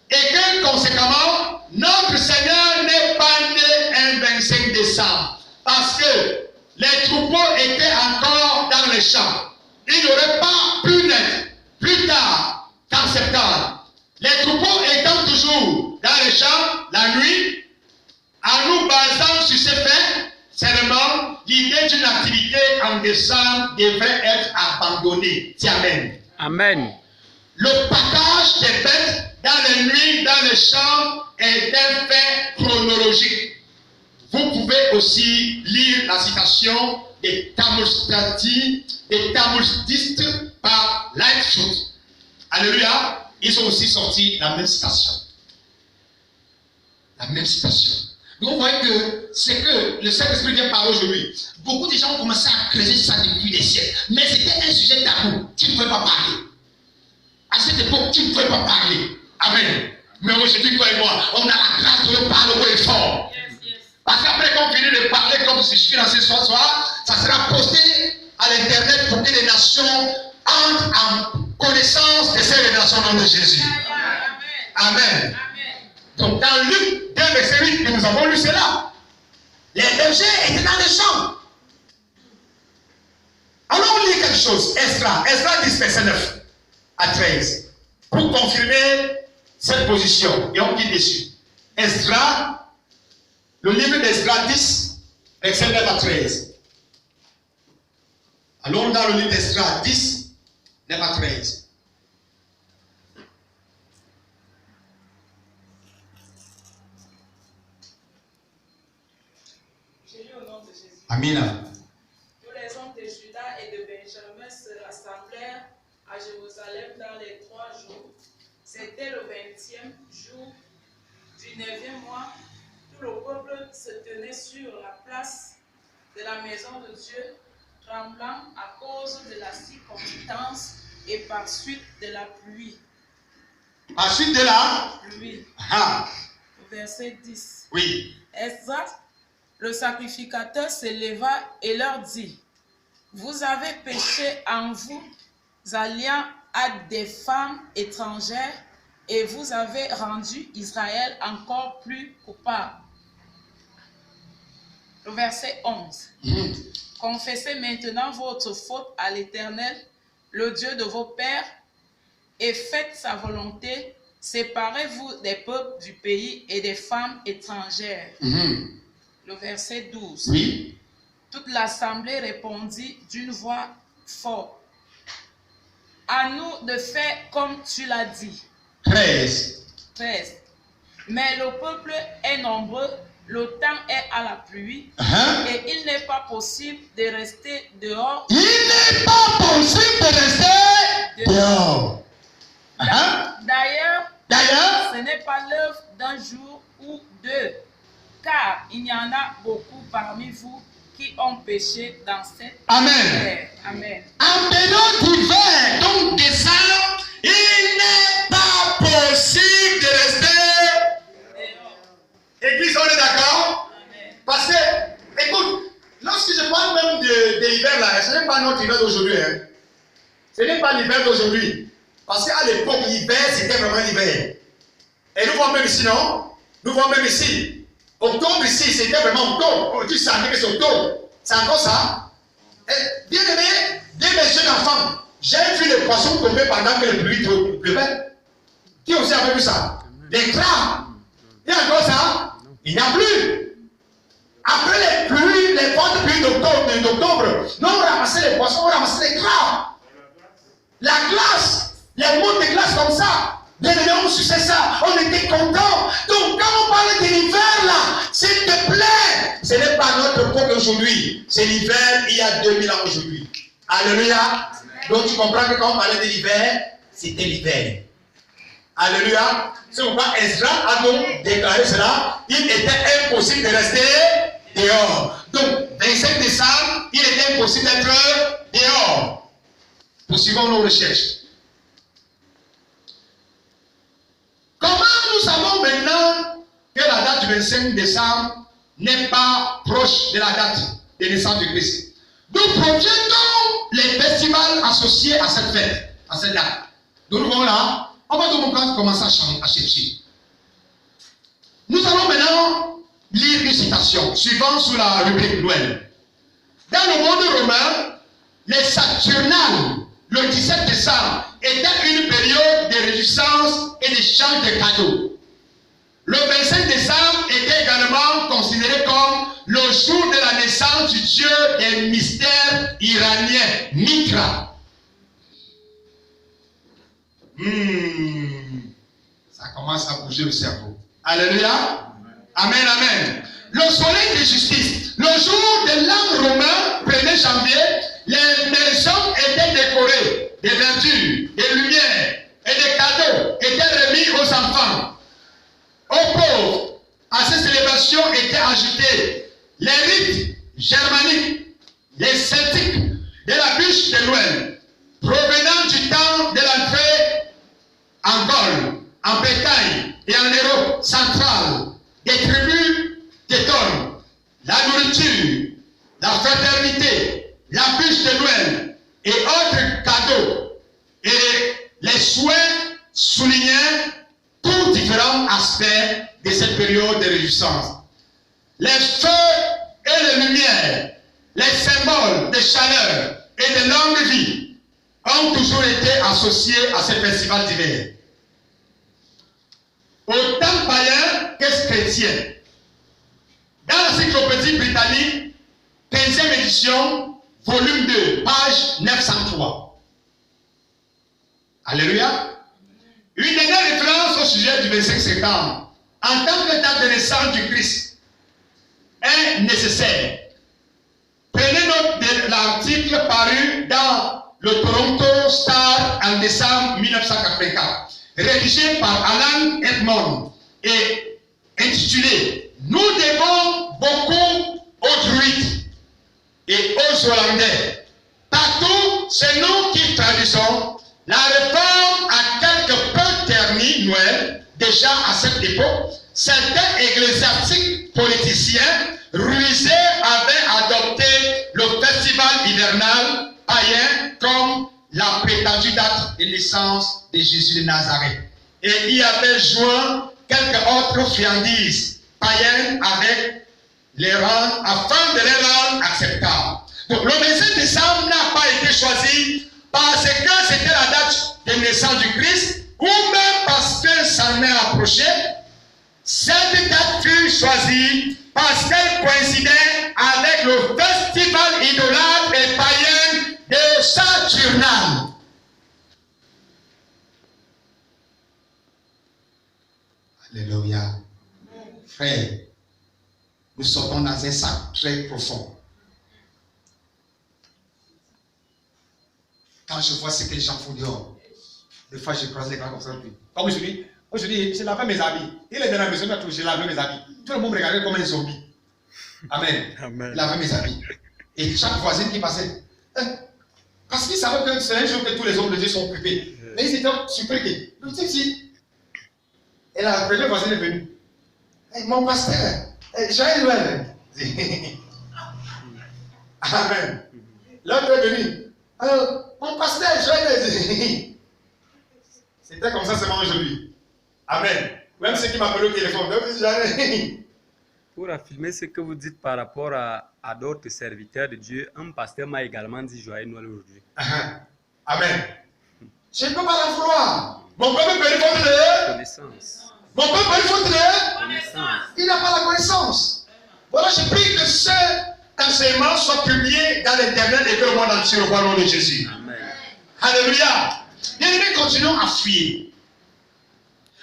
Et que, conséquemment, notre Seigneur n'est pas né un 25 décembre. Parce que les troupeaux étaient encore dans les champs. Ils n'auraient pas pu naître plus tard qu'en septembre. Les troupeaux étant toujours dans les champs la nuit, en nous basant sur ces faits, seulement l'idée d'une activité en décembre devrait être abandonnée. C'est Amen. Amen. Le package des bêtes dans les nuits, dans les champs est un fait chronologique. Vous pouvez aussi lire la citation des Talmudistes par Lightfoot. Alléluia. Ils ont aussi sorti la même citation. La même citation. Donc vous voyez que c'est que le Saint-Esprit vient parler aujourd'hui. Beaucoup de gens ont commencé à creuser ça depuis des siècles. Mais c'était un sujet tabou. Tu ne pouvais pas parler. À cette époque, tu ne pouvais pas parler. Amen. Mais aujourd'hui, toi et moi, on a la grâce de parler haut et fort. Parce qu'après qu'on finit de parler comme si je suis dans ce soir, ça sera posté à l'internet pour que les nations entrent en connaissance de ces révélations au nom de Jésus. Amen. Donc dans Luc 2, verset 8, nous avons lu cela. Les bergers étaient dans les champs. Alors on lit quelque chose. Esdras 10, verset 9 à 13. Pour confirmer cette position. Et on dit dessus. Esdras, le livre d'Esdras 10, verset 9 à 13. Allons dans le livre d'Esdras 10, 9 à 13. Amen. Tous les hommes de Juda et de Benjamin se rassemblèrent à Jérusalem dans les 3 jours. C'était le 20e jour du 9e mois. Tout le peuple se tenait sur la place de la maison de Dieu, tremblant à cause de la circonstance et par suite de la pluie. Par suite de la pluie. Ah. Verset 10. Oui. Esdras, le sacrificateur, se leva et leur dit: vous avez péché en vous alliant à des femmes étrangères et vous avez rendu Israël encore plus coupable. Le verset 11. Confessez maintenant votre faute à l'Éternel, le Dieu de vos pères, et faites sa volonté. Séparez-vous des peuples du pays et des femmes étrangères. Le verset 12. Oui. Toute l'assemblée répondit d'une voix forte: à nous de faire comme tu l'as dit. 13. Mais le peuple est nombreux, le temps est à la pluie, et il n'est pas possible de rester dehors. Il n'est pas possible de rester dehors. D'ailleurs, ce n'est pas l'œuvre d'un jour ou deux, car il y en a beaucoup parmi vous qui ont péché dans cette terre. Amen. En période d'hiver, donc décembre, il n'est pas possible de rester dehors. Église, on est d'accord? Parce que, écoute, lorsque je parle même des l'hiver là, ce n'est pas notre hiver d'aujourd'hui. Hein. Ce n'est pas l'hiver d'aujourd'hui. Parce qu'à l'époque, l'hiver, c'était vraiment l'hiver. Et nous voyons même ici, non? Nous voyons même ici. Octobre ici, c'était vraiment octobre. Tu savais que c'est octobre. C'est encore ça. Bien aimé, mes jeunes enfants, j'ai vu les poissons tomber pendant que le pluie pleuvait. Qui aussi avait vu ça? Des crabes. Il y a encore ça? Il n'y a plus. Après les pluies, les fortes pluies d'octobre, nous on ramassait les poissons, on ramassait les crabes. La glace, les monts de glace comme ça. Bien aimé, on suçait ça, on était contents. Donc quand on parle de l'hiver là, s'il te plaît, ce n'est pas notre époque aujourd'hui. C'est l'hiver il y a 2000 ans aujourd'hui. Alléluia. Donc tu comprends que quand on parlait de l'hiver, c'était l'hiver. Alléluia. C'est pourquoi Ezra a donc déclaré cela. Il était impossible de rester dehors. Donc 25 décembre, il était impossible d'être dehors. Poursuivons nos recherches. Comment nous savons maintenant que la date du 25 décembre n'est pas proche de la date de naissance de Christ? D'où proviennent les festivals associés à cette fête, à cette date? Donc nous voyons là, on va donc commencer à chercher. Nous allons maintenant lire une citation suivant sous la rubrique Noël. Dans le monde romain, les Saturnales, le 17 décembre, était une période de réjouissance et d'échange de cadeaux. Le 25 décembre était également considéré comme le jour de la naissance du dieu des mystères iranien, Mitra. Ça commence à bouger le cerveau. Alléluia. Amen, amen. Le soleil de justice. Le jour de l'an romain, 1er janvier, les maisons étaient décorées, des verdures, des lumières et des cadeaux étaient remis aux enfants. Aux pauvres, à ces célébrations étaient ajoutés les rites germaniques, les celtiques de la bûche de Noël, provenant du temps de l'entrée en Gaule, en Bretagne et en Europe centrale, des tribus teutones, la nourriture, la fraternité, la bûche de Noël et autres cadeaux, et les souhaits soulignaient tous différents aspects de cette période de réjouissance. Les feux et les lumières, les symboles de chaleur et de longue vie ont toujours été associés à ce festival d'hiver. Autant païen que chrétien. Dans l'encyclopédie britannique, 15e édition, volume 2, page 903. Alléluia. Une dernière référence au sujet du 25 septembre, en tant que date de naissance du Christ, est nécessaire. Prenez note de l'article paru dans le Toronto Star en décembre 1984, rédigé par Alan Edmond et intitulé « Nous devons beaucoup aux druides et aux Hollandais. Partout, c'est nous qui traduisons la réforme à quelque peu ternie Noël, déjà à cette époque. Certains ecclésiastiques politiciens rusés avaient adopté le festival hivernal païen comme la prétendue date de naissance de Jésus de Nazareth. Et y avait joint quelques autres friandises païennes avec les rendre, afin de les rendre acceptables. Donc le 25 décembre n'a pas été choisi parce que c'était la date de naissance du Christ, ou même parce que ça en est approché. Cette date fut choisie parce qu'elle coïncidait avec le festival idolâtre et païen de Saturnales. Alléluia. Frère, nous sortons dans un sac très profond. Quand je vois ce que les gens font dehors, des fois je croise les grands comme ça. Comme aujourd'hui, j'ai lavé mes habits. Il est dans la maison, j'ai lavé mes habits. Tout le monde me regardait comme un zombie. Amen. Amen. Laver mes habits. Et chaque voisine qui passait, parce qu'ils savaient que c'est un jour que tous les hommes de Dieu sont occupés. Mais ils étaient surpris. Donc, si. Et la première voisine est venue. Hey, mon pasteur, joyeux Noël. Amen. L'autre est venu. Mon pasteur, joyeux. C'était comme ça seulement aujourd'hui. Amen. Même ceux qui m'appellent au téléphone. Pour affirmer ce que vous dites par rapport à d'autres serviteurs de Dieu, un pasteur m'a également dit joyeux Noël aujourd'hui. Amen. Je ne peux pas la vouloir. Mon peuple peut lui Connaissance. Mon peuple peut lui Connaissance. Il n'a pas la connaissance. Voilà, je prie que ce enseignement soit publié dans l'internet et que le monde entier revoie le nom de Jésus. Amen. Alléluia. Bien-aimés, continuons à fuir.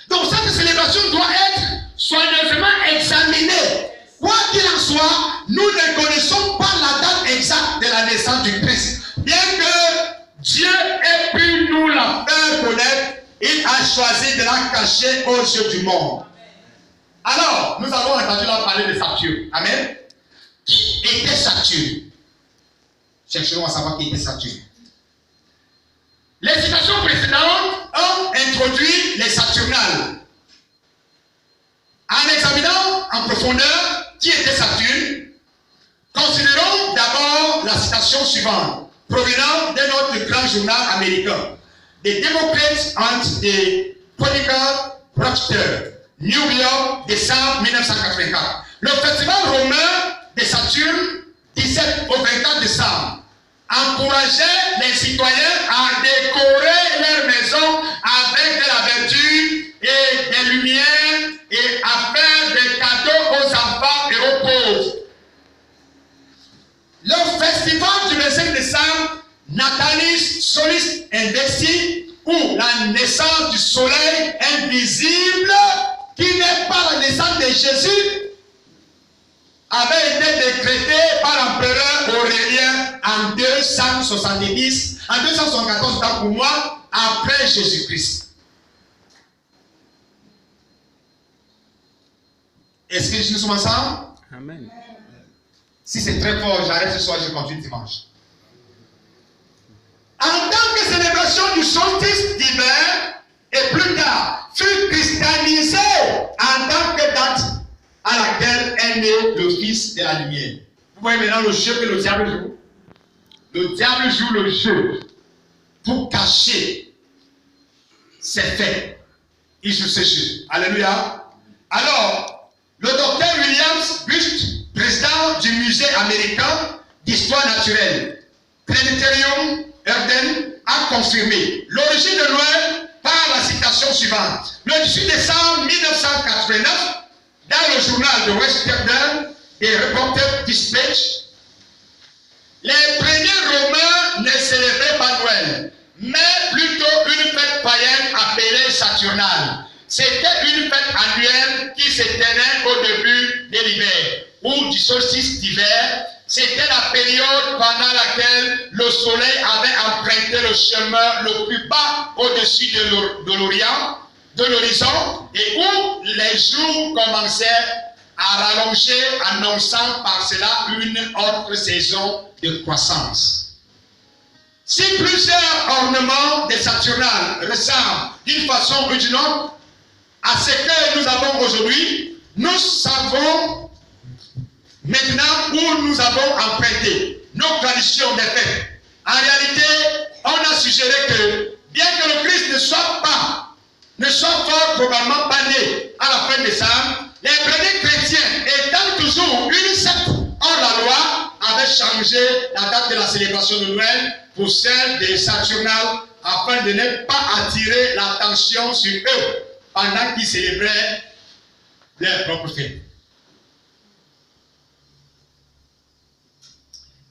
Donc cette célébration doit être soigneusement examinée. Quoi qu'il en soit, nous ne connaissons pas la date exacte de la naissance du Christ. Bien que Dieu ait pu nous la faire connaître, il a choisi de la cacher aux yeux du monde. Alors, nous avons entendu là parler de Saturne. Amen. Qui était Saturne? Cherchons à savoir qui était Saturne. Les citations précédentes ont introduit les Saturnales. En examinant en profondeur qui était Saturne, considérons d'abord la citation suivante, provenant d'un autre grand journal américain, The Democrats and the Political Rochester, New York, décembre 1984. Le festival romain de Saturne, 17 au 24 décembre, encourageait les citoyens à décorer leur maison avec de la verdure et des lumières et à faire des cadeaux aux enfants et aux pauvres. Le festival du 25 décembre, Natalis Solis Investi, ou la naissance du soleil invisible, qui n'est pas la naissance de Jésus, avait été décrété par l'empereur Aurélien en 274 ans pour moi, après Jésus-Christ. Est-ce que nous sommes ensemble? Amen. Si c'est très fort, j'arrête ce soir, je continue dimanche. En tant que célébration du solstice d'hiver, et plus tard, fut christianisé en tant que date à laquelle est né le Fils de la lumière. Vous voyez maintenant le jeu que le diable joue? Le diable joue le jeu pour cacher ses faits. Il joue ce jeu. Alléluia. Alors, le docteur Williams Bush, président du musée américain d'histoire naturelle, Planétarium Erden, a confirmé l'origine de Noël par la citation suivante. Le 18 décembre 1989, dans le journal de Western et Reporter Dispatch, les premiers Romains ne célébraient pas Noël, mais plutôt une fête païenne appelée Saturnale. C'était une fête annuelle qui s'éteignait au début de l'hiver, ou du solstice d'hiver. C'était la période pendant laquelle le soleil avait emprunté le chemin le plus bas au-dessus de l'Orient, de l'horizon, et où les jours commençaient à rallonger, annonçant par cela une autre saison de croissance. Si plusieurs ornements des Saturnales ressemblent d'une façon ou d'une autre à ce que nous avons aujourd'hui, nous savons maintenant où nous avons emprunté nos traditions des fêtes. En réalité, on a suggéré que, bien que le Christ ne soit fort probablement pas né à la fin décembre, les premiers chrétiens, étant toujours une secte hors la loi, avaient changé la date de la célébration de Noël pour celle des Saturnales, afin de ne pas attirer l'attention sur eux pendant qu'ils célébraient leur propre fête.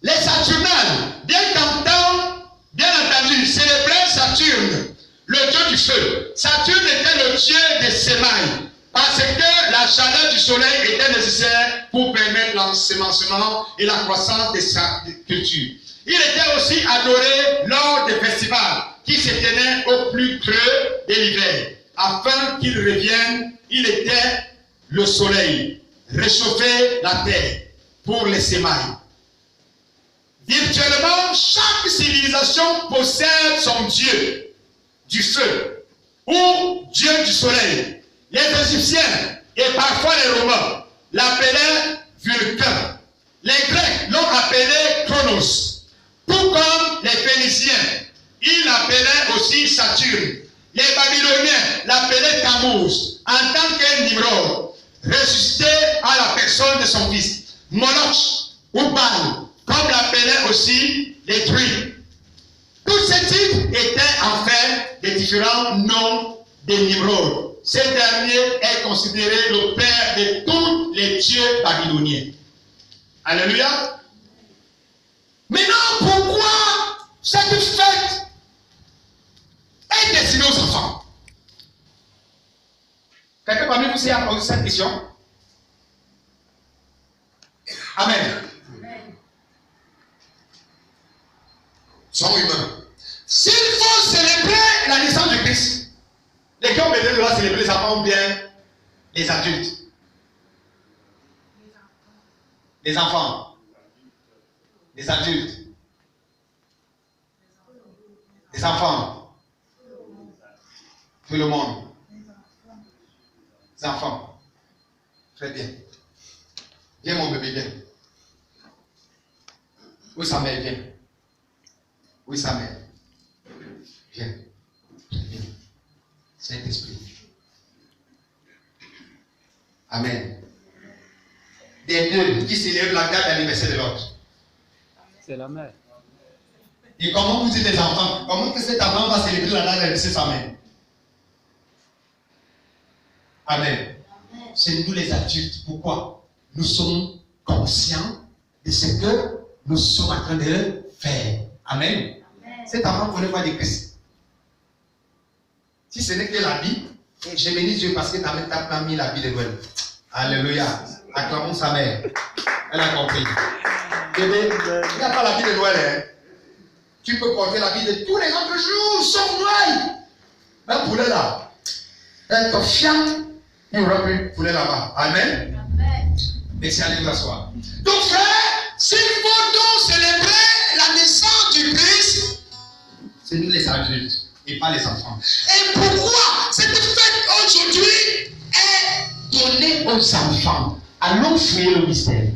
Les Saturnales, bien entendu, célébraient Saturne, le dieu du feu. Saturne était le dieu des semailles, parce que la chaleur du soleil était nécessaire pour permettre l'ensemencement et la croissance de sa culture. Il était aussi adoré lors des festivals qui s'éteignaient au plus creux de l'hiver. Afin qu'il revienne, il était le soleil, réchauffer la terre pour les semailles. Virtuellement, chaque civilisation possède son dieu du feu ou dieu du soleil. Les Égyptiens et parfois les Romains l'appelaient Vulcain. Les Grecs l'ont appelé Chronos. Pour Saturne. Les Babyloniens l'appelaient Tammuz en tant que Nimrod, ressuscité à la personne de son fils, Moloch ou Baal, comme l'appelaient aussi les druides. Tous ces titres étaient en fait des différents noms de Nimrod. Ce dernier est considéré le père de tous les dieux babyloniens. Alléluia. Maintenant, pourquoi cette fête est destinée aux enfants? Quelqu'un parmi vous a posé cette question? Amen. Sont humains. S'il faut célébrer la naissance du Christ, les qui ont besoin de célébrer les enfants ou bien les adultes? Les enfants. Les adultes. Les enfants. Tout le monde. Les enfants. Très bien. Viens mon bébé, viens. Où sa mère, viens. Où est sa mère? Viens. Viens. Saint-Esprit. Amen. Des deux qui célèbrent la date d'anniversaire de l'autre. C'est la mère. Et comment vous dites les enfants? Comment que cet enfant va célébrer la date d'anniversaire de sa mère? Amen. C'est nous les adultes. Pourquoi? Nous sommes conscients de ce que nous sommes en train de faire. Amen. Cet enfant connaît pas de Christ. Si ce n'est que la vie, je bénis Dieu parce que tu n'as pas mis la vie de Noël. Alléluia. Acclamons sa mère. Elle a compris. Bébé, il n'y a pas la vie de Noël. Hein? Tu peux porter la vie de tous les autres jours, sauf Noël. Un poulet là. Être fiant, il n'y aura plus de poulet là-bas. Amen. Merci, allez vous asseoir. Donc, frère, s'il faut donc célébrer la naissance du Christ, c'est nous les adultes et pas les enfants. Et pourquoi cette fête aujourd'hui est donnée aux enfants? Allons fouiller le mystère.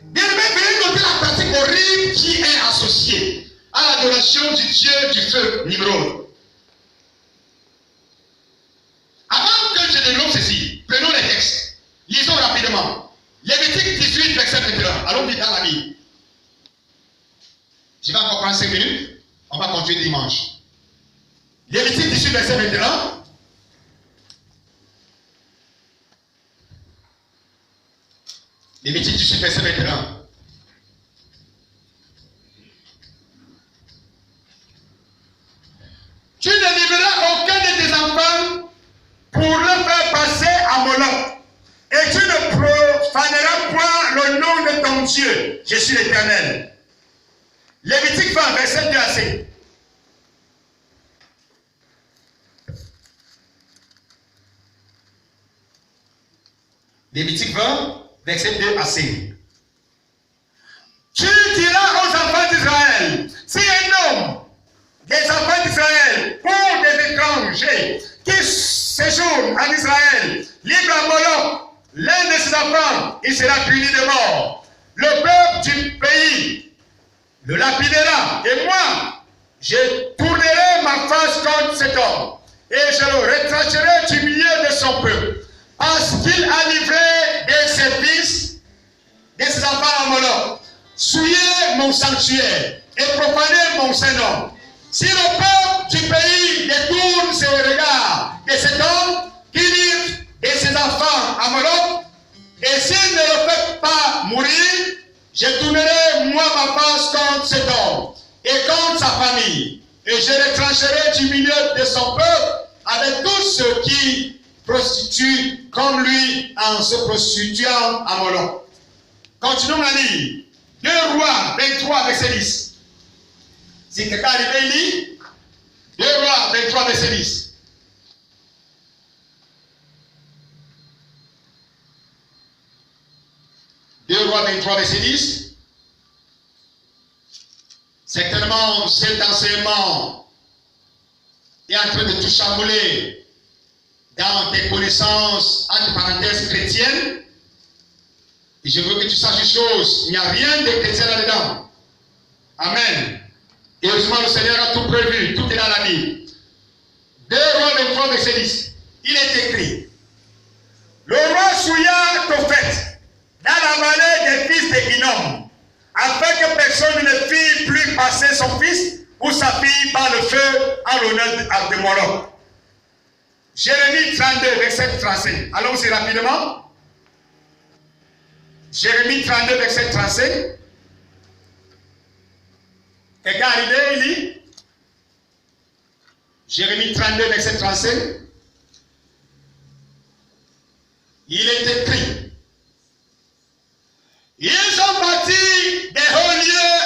Bien aimé, veuillez noter la pratique horrible qui est associée à l'adoration du Dieu du feu, Nimrod. Avant que je développe ceci, prenons les textes. Lisons rapidement. Lévitique 18, verset 21. Allons vite dans la Bible. Je vais encore prendre 5 minutes. On va continuer dimanche. Lévitique 18, verset 21. Lévitique 18, verset 21. Tu ne livreras aucun de tes enfants pour le faire passer à Moloch. Et tu ne profaneras point le nom de ton Dieu. Je suis l'Éternel. Lévitique 20, verset 2 à 5. Lévitique 20, verset 2 à 5. Tu diras aux enfants d'Israël, si un homme des enfants d'Israël ou des étrangers qui séjournent en Israël livre à Moloch l'un de ses enfants, il sera puni de mort. Le peuple du pays le lapidera, et moi, je tournerai ma face contre cet homme, et je le retrancherai du milieu de son peuple, parce qu'il a livré de ses fils, de ses enfants à Moloch. Souillez mon sanctuaire et profanez mon Saint-Nom. Si le peuple du pays détourne ses regards de cet homme qui livre de ses enfants à Moloch, et s'il ne le fait pas mourir, je tournerai moi ma face contre cet homme et contre sa famille, et je retrancherai du milieu de son peuple avec tous ceux qui prostituent comme lui en se prostituant à Moloch. Continuons à lire. 2 Rois 23, verset 10. Si quelqu'un arrive, il lit 2 Rois 23, verset 10. Rois 23, verset 10. Certainement, cet enseignement est en train de tout chambouler dans tes connaissances, entre parenthèses, chrétiennes. Et je veux que tu saches une chose, il n'y a rien de chrétien là-dedans. Amen. Et heureusement, le Seigneur a tout prévu, tout est dans la Bible. 2 Rois 23, verset 10. Il est écrit, le roi souilla Tophet dans la vallée des fils d'Hinnom, afin que personne ne fît plus passer son fils ou sa fille par le feu en l'honneur de Moloch. Jérémie 32, verset 35. Allons-y rapidement. Jérémie 32, verset 35. Quelqu'un est arrivé, il lit. Jérémie 32, verset 35. Il est écrit. Ils ont bâti des hauts lieux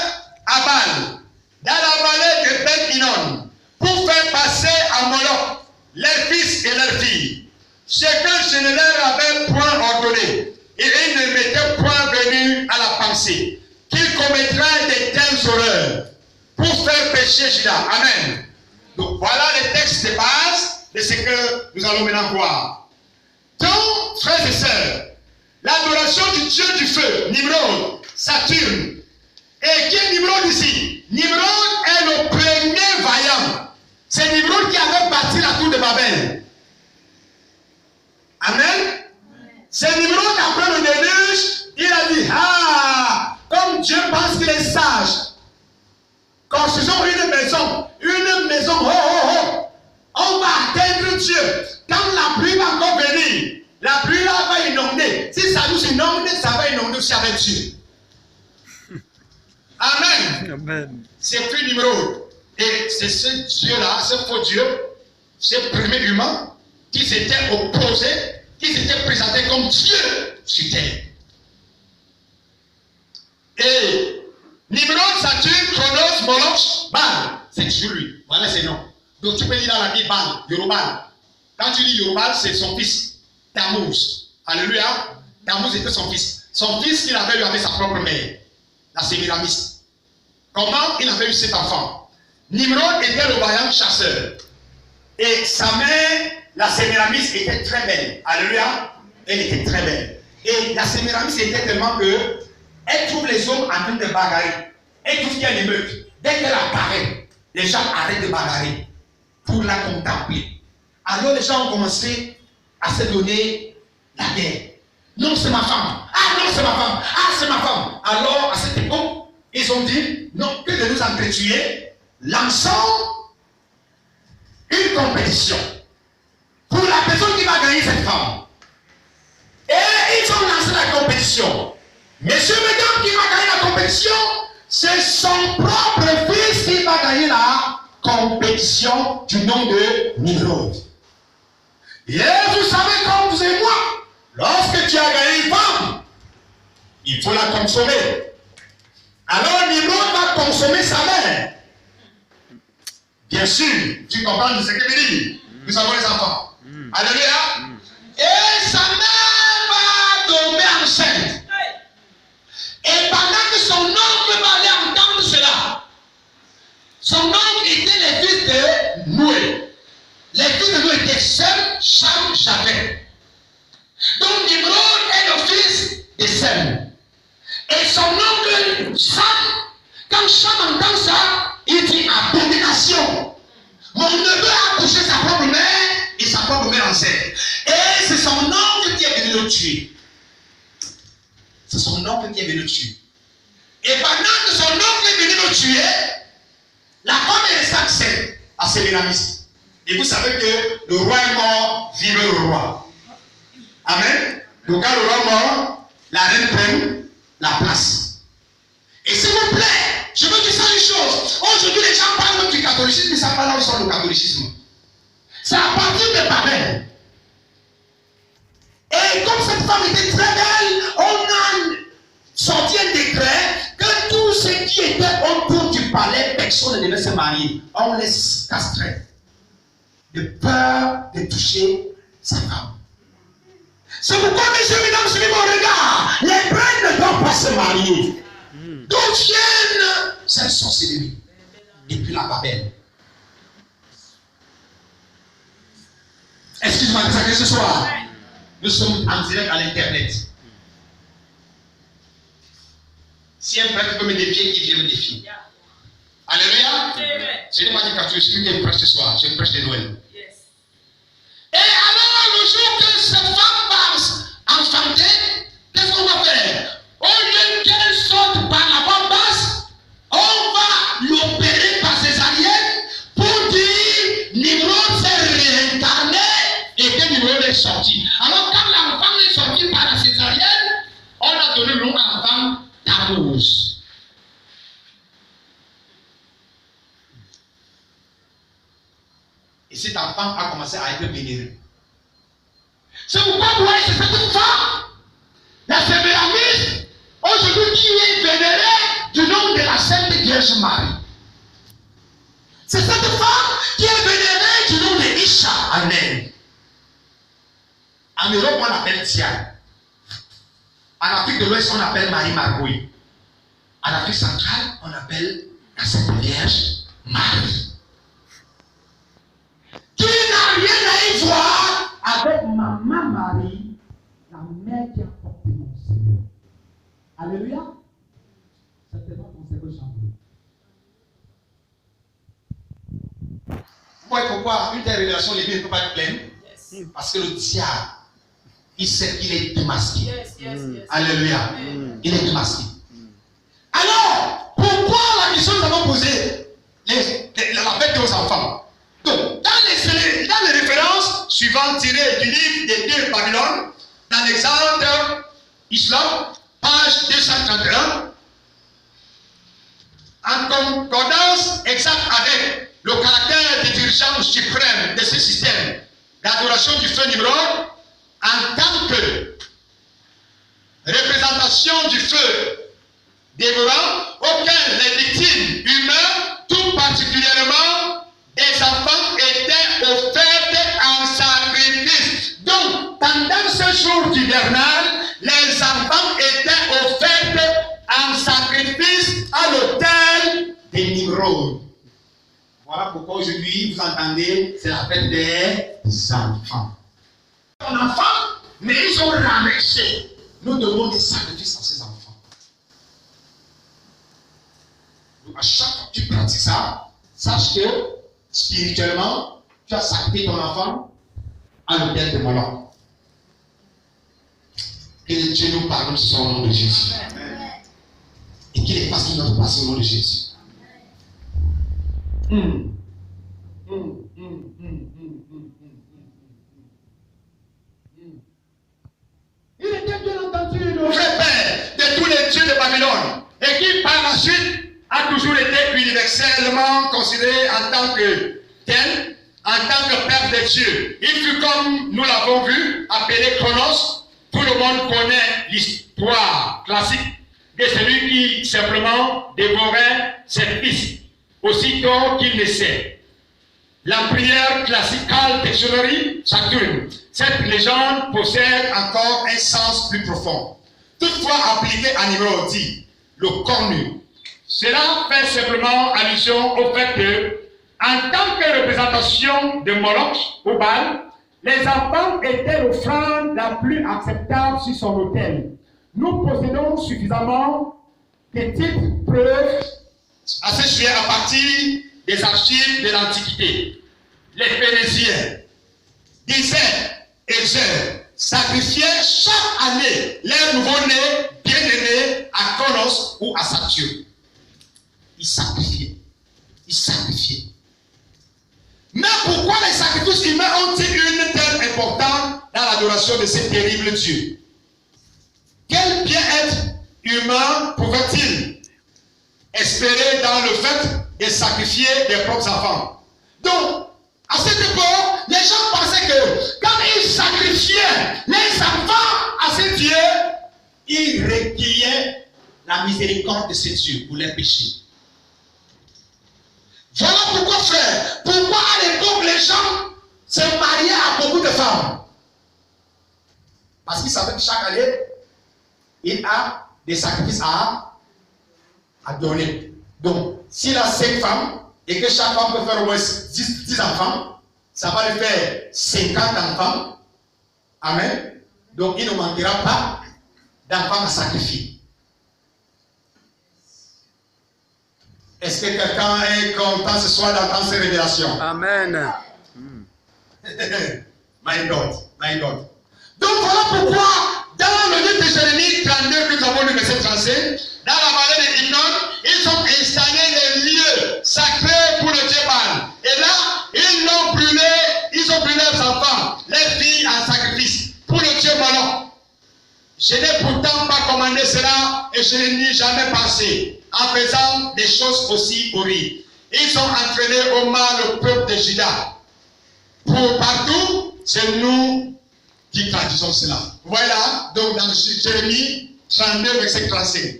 à Baal, dans la vallée de Ben-Hinnom, pour faire passer à Moloch leurs fils et leurs filles, ce que je ne leur avais point ordonné, et ils ne m'étaient point venus à la pensée, qu'ils commettraient de telles horreurs pour faire pécher Juda. Amen. Donc voilà les textes de base de ce que nous allons maintenant voir. Donc, frères et sœurs, l'adoration du Dieu du feu, Nimrod, Saturne. Et qui est Nimrod ici? Nimrod est le premier vaillant. C'est Nimrod qui avait bâti la tour de Babel. Amen. C'est Nimrod après le déluge, il a dit, ah, comme Dieu pense qu'il est sage, construisons une maison, oh, oh, oh. On va atteindre Dieu. Quand la pluie va encore venir, la pluie là va inonder. Si ça nous inonde, ça va inonder aussi avec Dieu. Amen. Amen. C'est plus Nimrod. Et c'est ce Dieu-là, ce faux Dieu, ce premier humain, qui s'était opposé, qui s'était présenté comme Dieu sur terre. Et Nimrod, Saturne, Chronos, Moloch, Baal, c'est sur lui. Voilà ses noms. Donc tu peux lire dans la Bible Baal, Yorubal. Quand tu dis Yorubal, c'est son fils, Tammuz. Alléluia. Tammuz était son fils. Son fils qu'il avait eu avec sa propre mère, la Sémiramis. Comment il avait eu cet enfant? Nimrod était le vaillant chasseur. Et sa mère, la Sémiramis, était très belle. Alléluia. Elle était très belle. Et la Sémiramis était tellement que elle trouve les hommes en train de bagarrer. Elle trouve qu'il y a une émeute. Dès qu'elle apparaît, les gens arrêtent de bagarrer pour la contempler. Alors les gens ont commencé à se donner la guerre. Non, c'est ma femme. Ah non, c'est ma femme. Ah, c'est ma femme. Alors, à cette époque, ils ont dit, non, que de nous entretuer, lançons une compétition pour la personne qui va gagner cette femme. Et ils ont lancé la compétition. Monsieur, mesdames, qui va gagner la compétition, c'est son propre fils qui va gagner la compétition du nom de Nimrod. Et vous savez, comme vous et moi, lorsque tu as gagné une femme, il faut la consommer. Alors Nimrod va consommer sa mère. Bien sûr, tu comprends ce que je dis. Nous avons les enfants. Alléluia. Et sa mère va tomber enceinte. Et pendant que son oncle va aller entendre cela, son oncle était le fils de Noé. Les fils de Noé étaient Sem, Cham, Japhet. Donc Nimrod est le fils de Sem. Et son oncle Cham, quand Cham entend ça, il dit abomination. Mon neveu a couché sa propre mère et sa propre mère enceinte. Et c'est son oncle qui est venu le tuer. C'est son oncle qui est venu le tuer. Et pendant que son oncle est venu le tuer, la femme est restée enceinte à Sémiramis. Et vous savez que le roi est mort, vive le roi. Amen. Donc quand le roi est mort, la reine prend la place. Et s'il vous plaît, je veux dire ça une chose. Aujourd'hui, les gens parlent du catholicisme, ils ne savent pas là où sont le catholicisme. C'est à partir de Babel. Et comme cette femme était très belle, on a sorti un décret que tous ceux qui étaient autour du palais, personne ne devait se marier. On les castrait. De peur de toucher sa femme. C'est pourquoi, messieurs, mesdames, suivez mon regard. Les reines ne doivent pas se marier. D'où viennent cette sorcellerie? Depuis la Babel. Excuse-moi, ce soir, nous sommes en direct à l'internet. Si un prêtre peut me défier, il vient me défier. Alléluia. Je n'ai pas dit que je suis une prêche ce soir, je prêche de Noël. Et alors, le jour que cette femme va enfanter, qu'est-ce qu'on va faire? Au lieu qu'elle sorte par la voie basse, on va l'opérer par césarienne pour dire Nimrod s'est réincarné et que Nimrod est sorti. Alors, quand l'enfant est sorti par la césarienne, on a donné le nom à l'enfant Tammuz. Et cet enfant a commencé à être vénéré. C'est pourquoi vous voyez, c'est cette femme, la Séméramiste, aujourd'hui qui est vénérée du nom de la Sainte Vierge Marie. C'est cette femme qui est vénérée du nom de Isha. Amen. En Europe, on l'appelle Tian. En Afrique de l'Ouest, on l'appelle Marie Margouille. En Afrique centrale, on appelle la Sainte Vierge Marie. Qui n'a rien à y voir avec maman Marie, la mère qui a porté mon Seigneur. Alléluia. Certainement ton cerveau chamboulé. Pourquoi une telle révélation de Dieu ne peut pas être pleine? Parce que le diable, il sait qu'il est démasqué. Alléluia. Il est démasqué. Alors, pourquoi la question que nous avons posée, la fête de vos enfants? Donc, dans les références suivantes tirées du livre des Dieux de Babylone, d'Alexandre Islam, page 231, en concordance exacte avec le caractère des dirigeants suprêmes de ce système d'adoration du feu Nimrod, en tant que représentation du feu dévorant, auquel les victimes humaines, tout particulièrement des enfants, étaient offertes en sacrifice. Donc, pendant ce jour hivernal, les enfants étaient offerts en sacrifice à l'autel de Nimrod. Voilà pourquoi aujourd'hui, vous entendez, c'est la fête des enfants. Un enfant, mais ils ont ramassé. Nous devons des sacrifices à ces enfants. Donc, à chaque fois que tu pratiques ça, sache que spirituellement, tu as sacrifié ton enfant à l'autel de Moloch. Que Dieu nous pardonne sur le nom de Jésus. Et qu'il efface notre passé au nom de Jésus. Il était bien entendu le vrai père de tous les dieux de Babylone et qui par la suite a toujours été universellement considéré en tant que tel, en tant que père des dieux. Il fut, comme nous l'avons vu, appelé Chronos. Tout le monde connaît l'histoire classique de celui qui simplement dévorait ses fils aussitôt qu'il naissait. La prière classical dictionary Saturne. Cette légende possède encore un sens plus profond. Toutefois appliqué à Nimrod dit le cornu. Cela fait simplement allusion au fait que, en tant que représentation de Moloch au Baal, les enfants étaient l'offrande la plus acceptable sur son autel. Nous possédons suffisamment de petites preuves à ce sujet à partir des archives de l'Antiquité. Les Phéniciens disaient et sacrifiaient chaque année leur nouveau-né bien-aimé à Chronos ou à Saturne. Ils sacrifiaient. Ils sacrifiaient. Mais pourquoi les sacrifices humains ont-ils une telle importance dans l'adoration de ces terribles dieux? Quel bien-être humain pouvait-il espérer dans le fait de sacrifier des propres enfants? Donc, à cette époque, les gens pensaient que quand ils sacrifiaient les enfants à ces dieux, ils requillaient la miséricorde de ces dieux pour leurs péchés. Voilà pourquoi, frère, pourquoi à l'époque les gens se mariaient à beaucoup de femmes? Parce qu'ils savaient que chaque année, il a des sacrifices à donner. Donc, s'il a 5 femmes et que chaque femme peut faire au moins 10 enfants, ça va lui faire 50 enfants. Amen. Donc, il ne manquera pas d'enfants à sacrifier. Est-ce que quelqu'un est content ce soir d'entendre ces révélations? Amen. My God, my God. Donc voilà pourquoi, dans le livre de Jérémie 32, que nous avons lu verset 35, dans la vallée de Hinnom, ils ont installé les lieux sacrés pour le Dieu Baal. Et là, ils ont brûlé leurs enfants, les filles en sacrifice pour le Dieu Moloch. Je n'ai pourtant pas commandé cela et je n'y ai jamais pensé en faisant des choses aussi horribles. Ils ont entraîné au mal le peuple de Juda. Pour partout, c'est nous qui traduisons cela. Voilà, donc dans Jérémie 32, verset 35.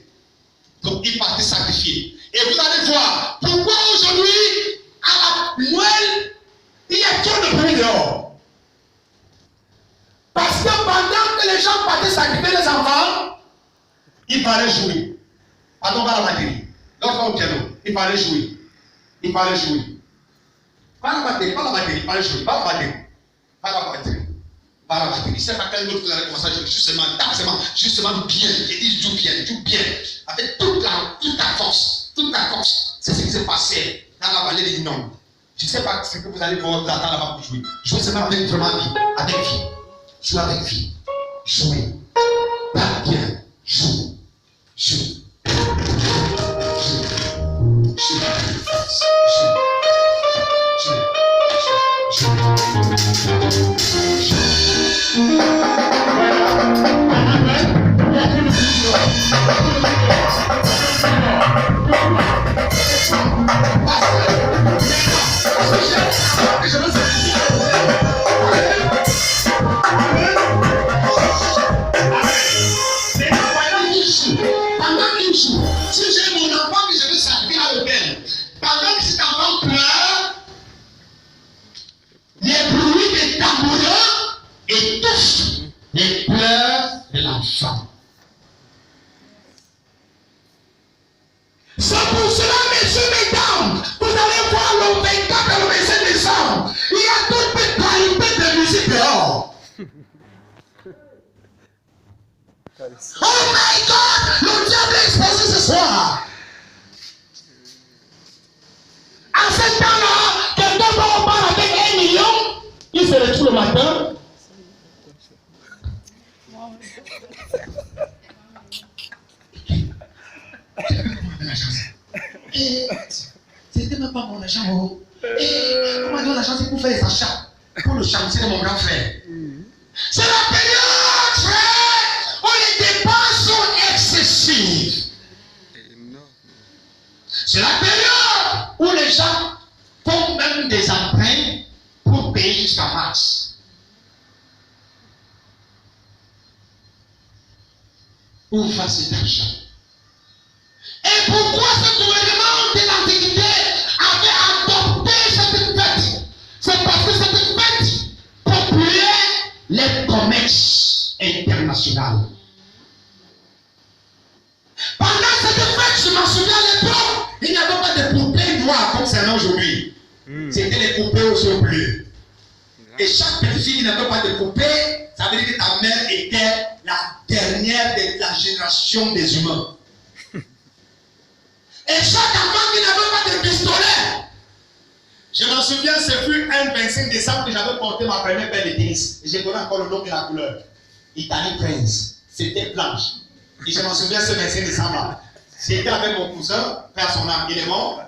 Donc il partait sacrifier. Et vous allez voir pourquoi aujourd'hui, à la Noël, il y a trop de bruit dehors. Parce que pendant que les gens partaient sacrifier les enfants, il fallait jouer. Pardon, pas la batterie. Lorsqu'on au piano, il fallait jouer. Il fallait jouer. Pas la batterie, pas la batterie, il fallait jouer. Pas la batterie. Pas la batterie. Pas la batterie. C'est pas quel autre vous allez commencer à jouer. Justement bien. Il dit joue bien. Avec toute ta force. Toute ta force. C'est ce qui s'est passé dans la vallée de Hinnom. Je ne sais pas ce que vous allez vous attendre là-bas pour jouer. Jouez seulement avec vraiment vie. Avec vie. Jouez avec vie. Jouez. Pas bien. Joue. Si j'ai mon enfant que je veux servir à l'autel, pendant que cet enfant pleure, les bruits des tambourins étouffent les pleurs de l'enfant. C'est pour cela, messieurs, mesdames, vous allez voir le 24 et le 25 décembre, il y a toute une qualité de musique dehors. Oh my God, le diable est exposé ce soir. En ce temps-là, quelqu'un va parler avec 1 million, il se retrouve le matin. C'était même pas mon argent. Comment dire l'argent, c'est pour faire les achats, pour le chantier de mon grand frère. C'est la période, frère, où les dépenses sont excessives. C'est la période où les gens font même des emprunts pour payer jusqu'à mars. Où va cet argent? Et pourquoi ce gouvernement de l'Antiquité avait adopté cette fête? C'est parce que cette fête populaire les commerces internationaux. Pendant cette fête, je m'en souviens à l'époque, il n'y avait pas de poupées noires comme c'est aujourd'hui. C'était les poupées aux yeux bleus. Et chaque petite fille qui n'avait pas de poupée, ça veut dire que ta mère était la dernière de la génération des humains. Et chaque enfant qui n'avait pas de pistolet, je m'en souviens, ce fut un 25 décembre que j'avais porté ma première paire de tennis. Et j'ai donné encore le nom de la couleur. Italy Prince. C'était blanche. Et je m'en souviens ce 25 décembre-là. J'étais avec mon cousin, père son âme, il est mort.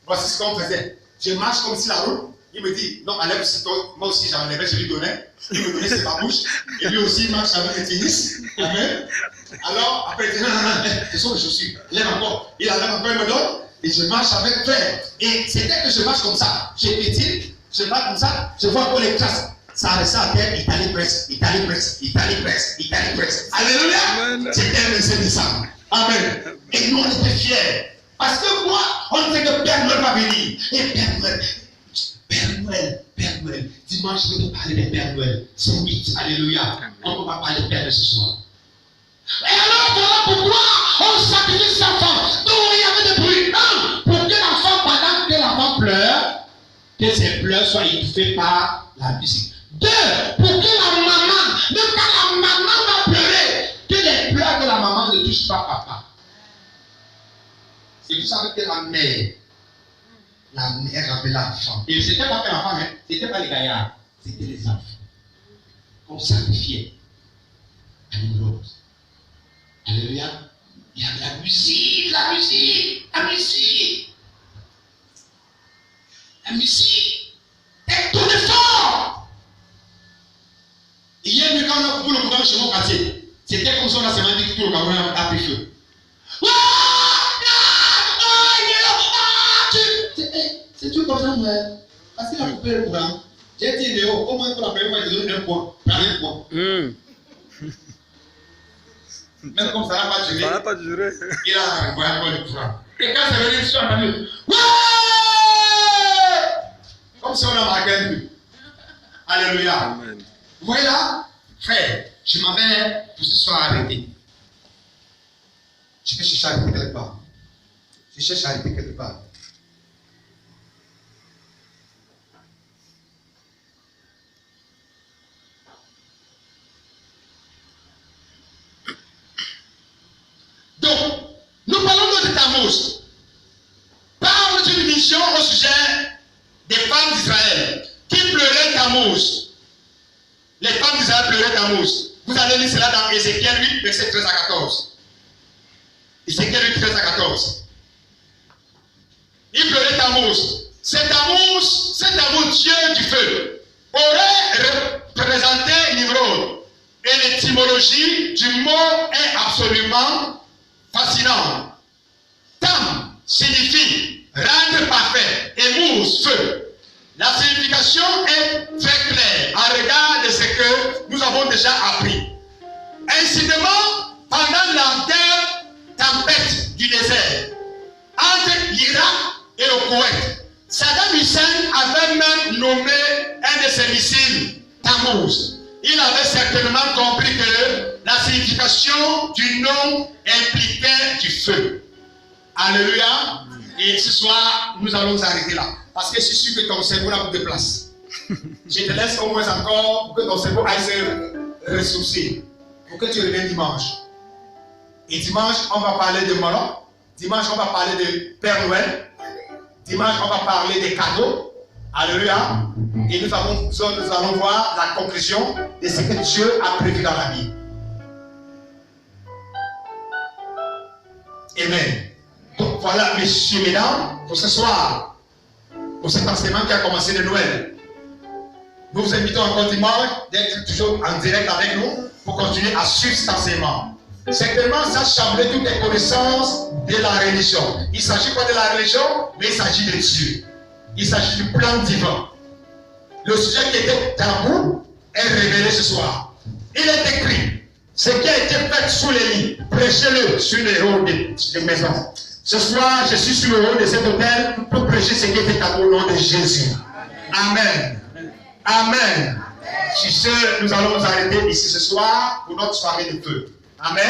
Voici ce qu'on faisait. Je marche comme si la route. Il me dit, non, enlève ce toi. Moi aussi, j'en enlevais, je lui donnais. Il me donnait c'est ma bouche. Et lui aussi, il marche avec le tennis. Amen. Alors, après, il dit, non, ce sont les chaussures. Il lève encore. Il enlève encore, il me donne. Et je marche avec frère. Et c'était que je marche comme ça. Je petit, je marche comme ça. Je vois pour les classes. Ça reste à terre, Italie Press, Italie Press, Italie Press, Italie Press. Alléluia. C'était le 25 décembre. Amen. Et nous, on était fiers. Parce que moi, on sait que Père Noël va venir. Et Père Noël, dimanche, je vais te parler de Père Noël. C'est 8, alléluia. On ne va pas parler de Père Noël ce soir. Et alors, voilà pourquoi on sacrifie cet enfant. Donc, il y avait des bruits. Un, pour que l'enfant, pendant que l'enfant pleure, que ses pleurs soient étouffés par la musique. Deux, pour que la maman, même quand la maman va pleurer, que les pleurs de la maman ne touchent pas papa. Et vous savez que la mère avait l'enfant. Et c'était pas que l'enfant, hein, c'était pas les gaillards, c'était les enfants. On sacrifiait à Nimrod. Alléluia. Il y a la musique. La musique est tout de fort. Hier, quand on a coupé le courant chez mon quartier, c'était comme ça, on a seulement dit que tout le Cameroun a pris feu. C'est tout comme ça, frère. Parce qu'il a coupé le courant. J'ai dit, Léo, au moins pour la première fois, il donne un point. Prends un point. Même comme ça n'a pas duré. Ça n'a pas duré. Il a envoyé encore le courant. Et quand c'est venu, je suis entendu. Ouais! Comme si on a marqué un but. Alléluia. Amen. Vous voyez là, frère, je m'en vais pour ce soir arrêter. Je vais chercher à arrêter quelque part. Je cherche à arrêter quelque part. Donc, nous parlons de Tammuz. Parle d'une vision au sujet des femmes d'Israël qui pleuraient Tammuz. Les femmes d'Israël pleuraient Tammuz. Vous allez lire cela dans Ézéchiel 8, verset 13 à 14. Ézéchiel 8, 13 à 14. Ils pleuraient Tammuz. Cet Tammuz, Dieu du feu, aurait représenté Nimrod. Et l'étymologie du mot est absolument fascinante. Tam signifie rendre parfait et mousse, feu. La signification est très claire en regard de ce que nous avons déjà appris. Incidemment, pendant la tempête du désert, entre l'Irak et le Koweït, Saddam Hussein avait même nommé un de ses missiles Tammuz. Il avait certainement compris que la signification du nom impliquait du feu. Alléluia. Et ce soir, nous allons nous arrêter là. Parce que je suis sûr que ton cerveau n'a plus de place. Je te laisse au moins encore pour que ton cerveau aille se ressourcer. Pour que tu reviennes dimanche. Et dimanche, on va parler de Moloch. Dimanche, on va parler de Père Noël. Dimanche, on va parler des cadeaux. Alléluia. Et nous allons voir la conclusion de ce que Dieu a prévu dans la Bible. Amen. Donc voilà, messieurs, mesdames, pour ce soir, pour cet enseignement qui a commencé de Noël. Nous vous invitons encore dimanche d'être toujours en direct avec nous pour continuer à suivre cet enseignement. Certainement, ça chambre toutes les connaissances de la religion. Il ne s'agit pas de la religion, mais il s'agit de Dieu. Il s'agit du plan divin. Le sujet qui était tabou est révélé ce soir. Il est écrit, ce qui a été fait sous les lits, prêchez-le sur les hauts de maison. Ce soir, je suis sur le haut de cet hôtel pour prêcher ce qui était tabou au nom de Jésus. Amen. Amen. Sur ce, nous allons nous arrêter ici ce soir pour notre soirée de feu. Amen.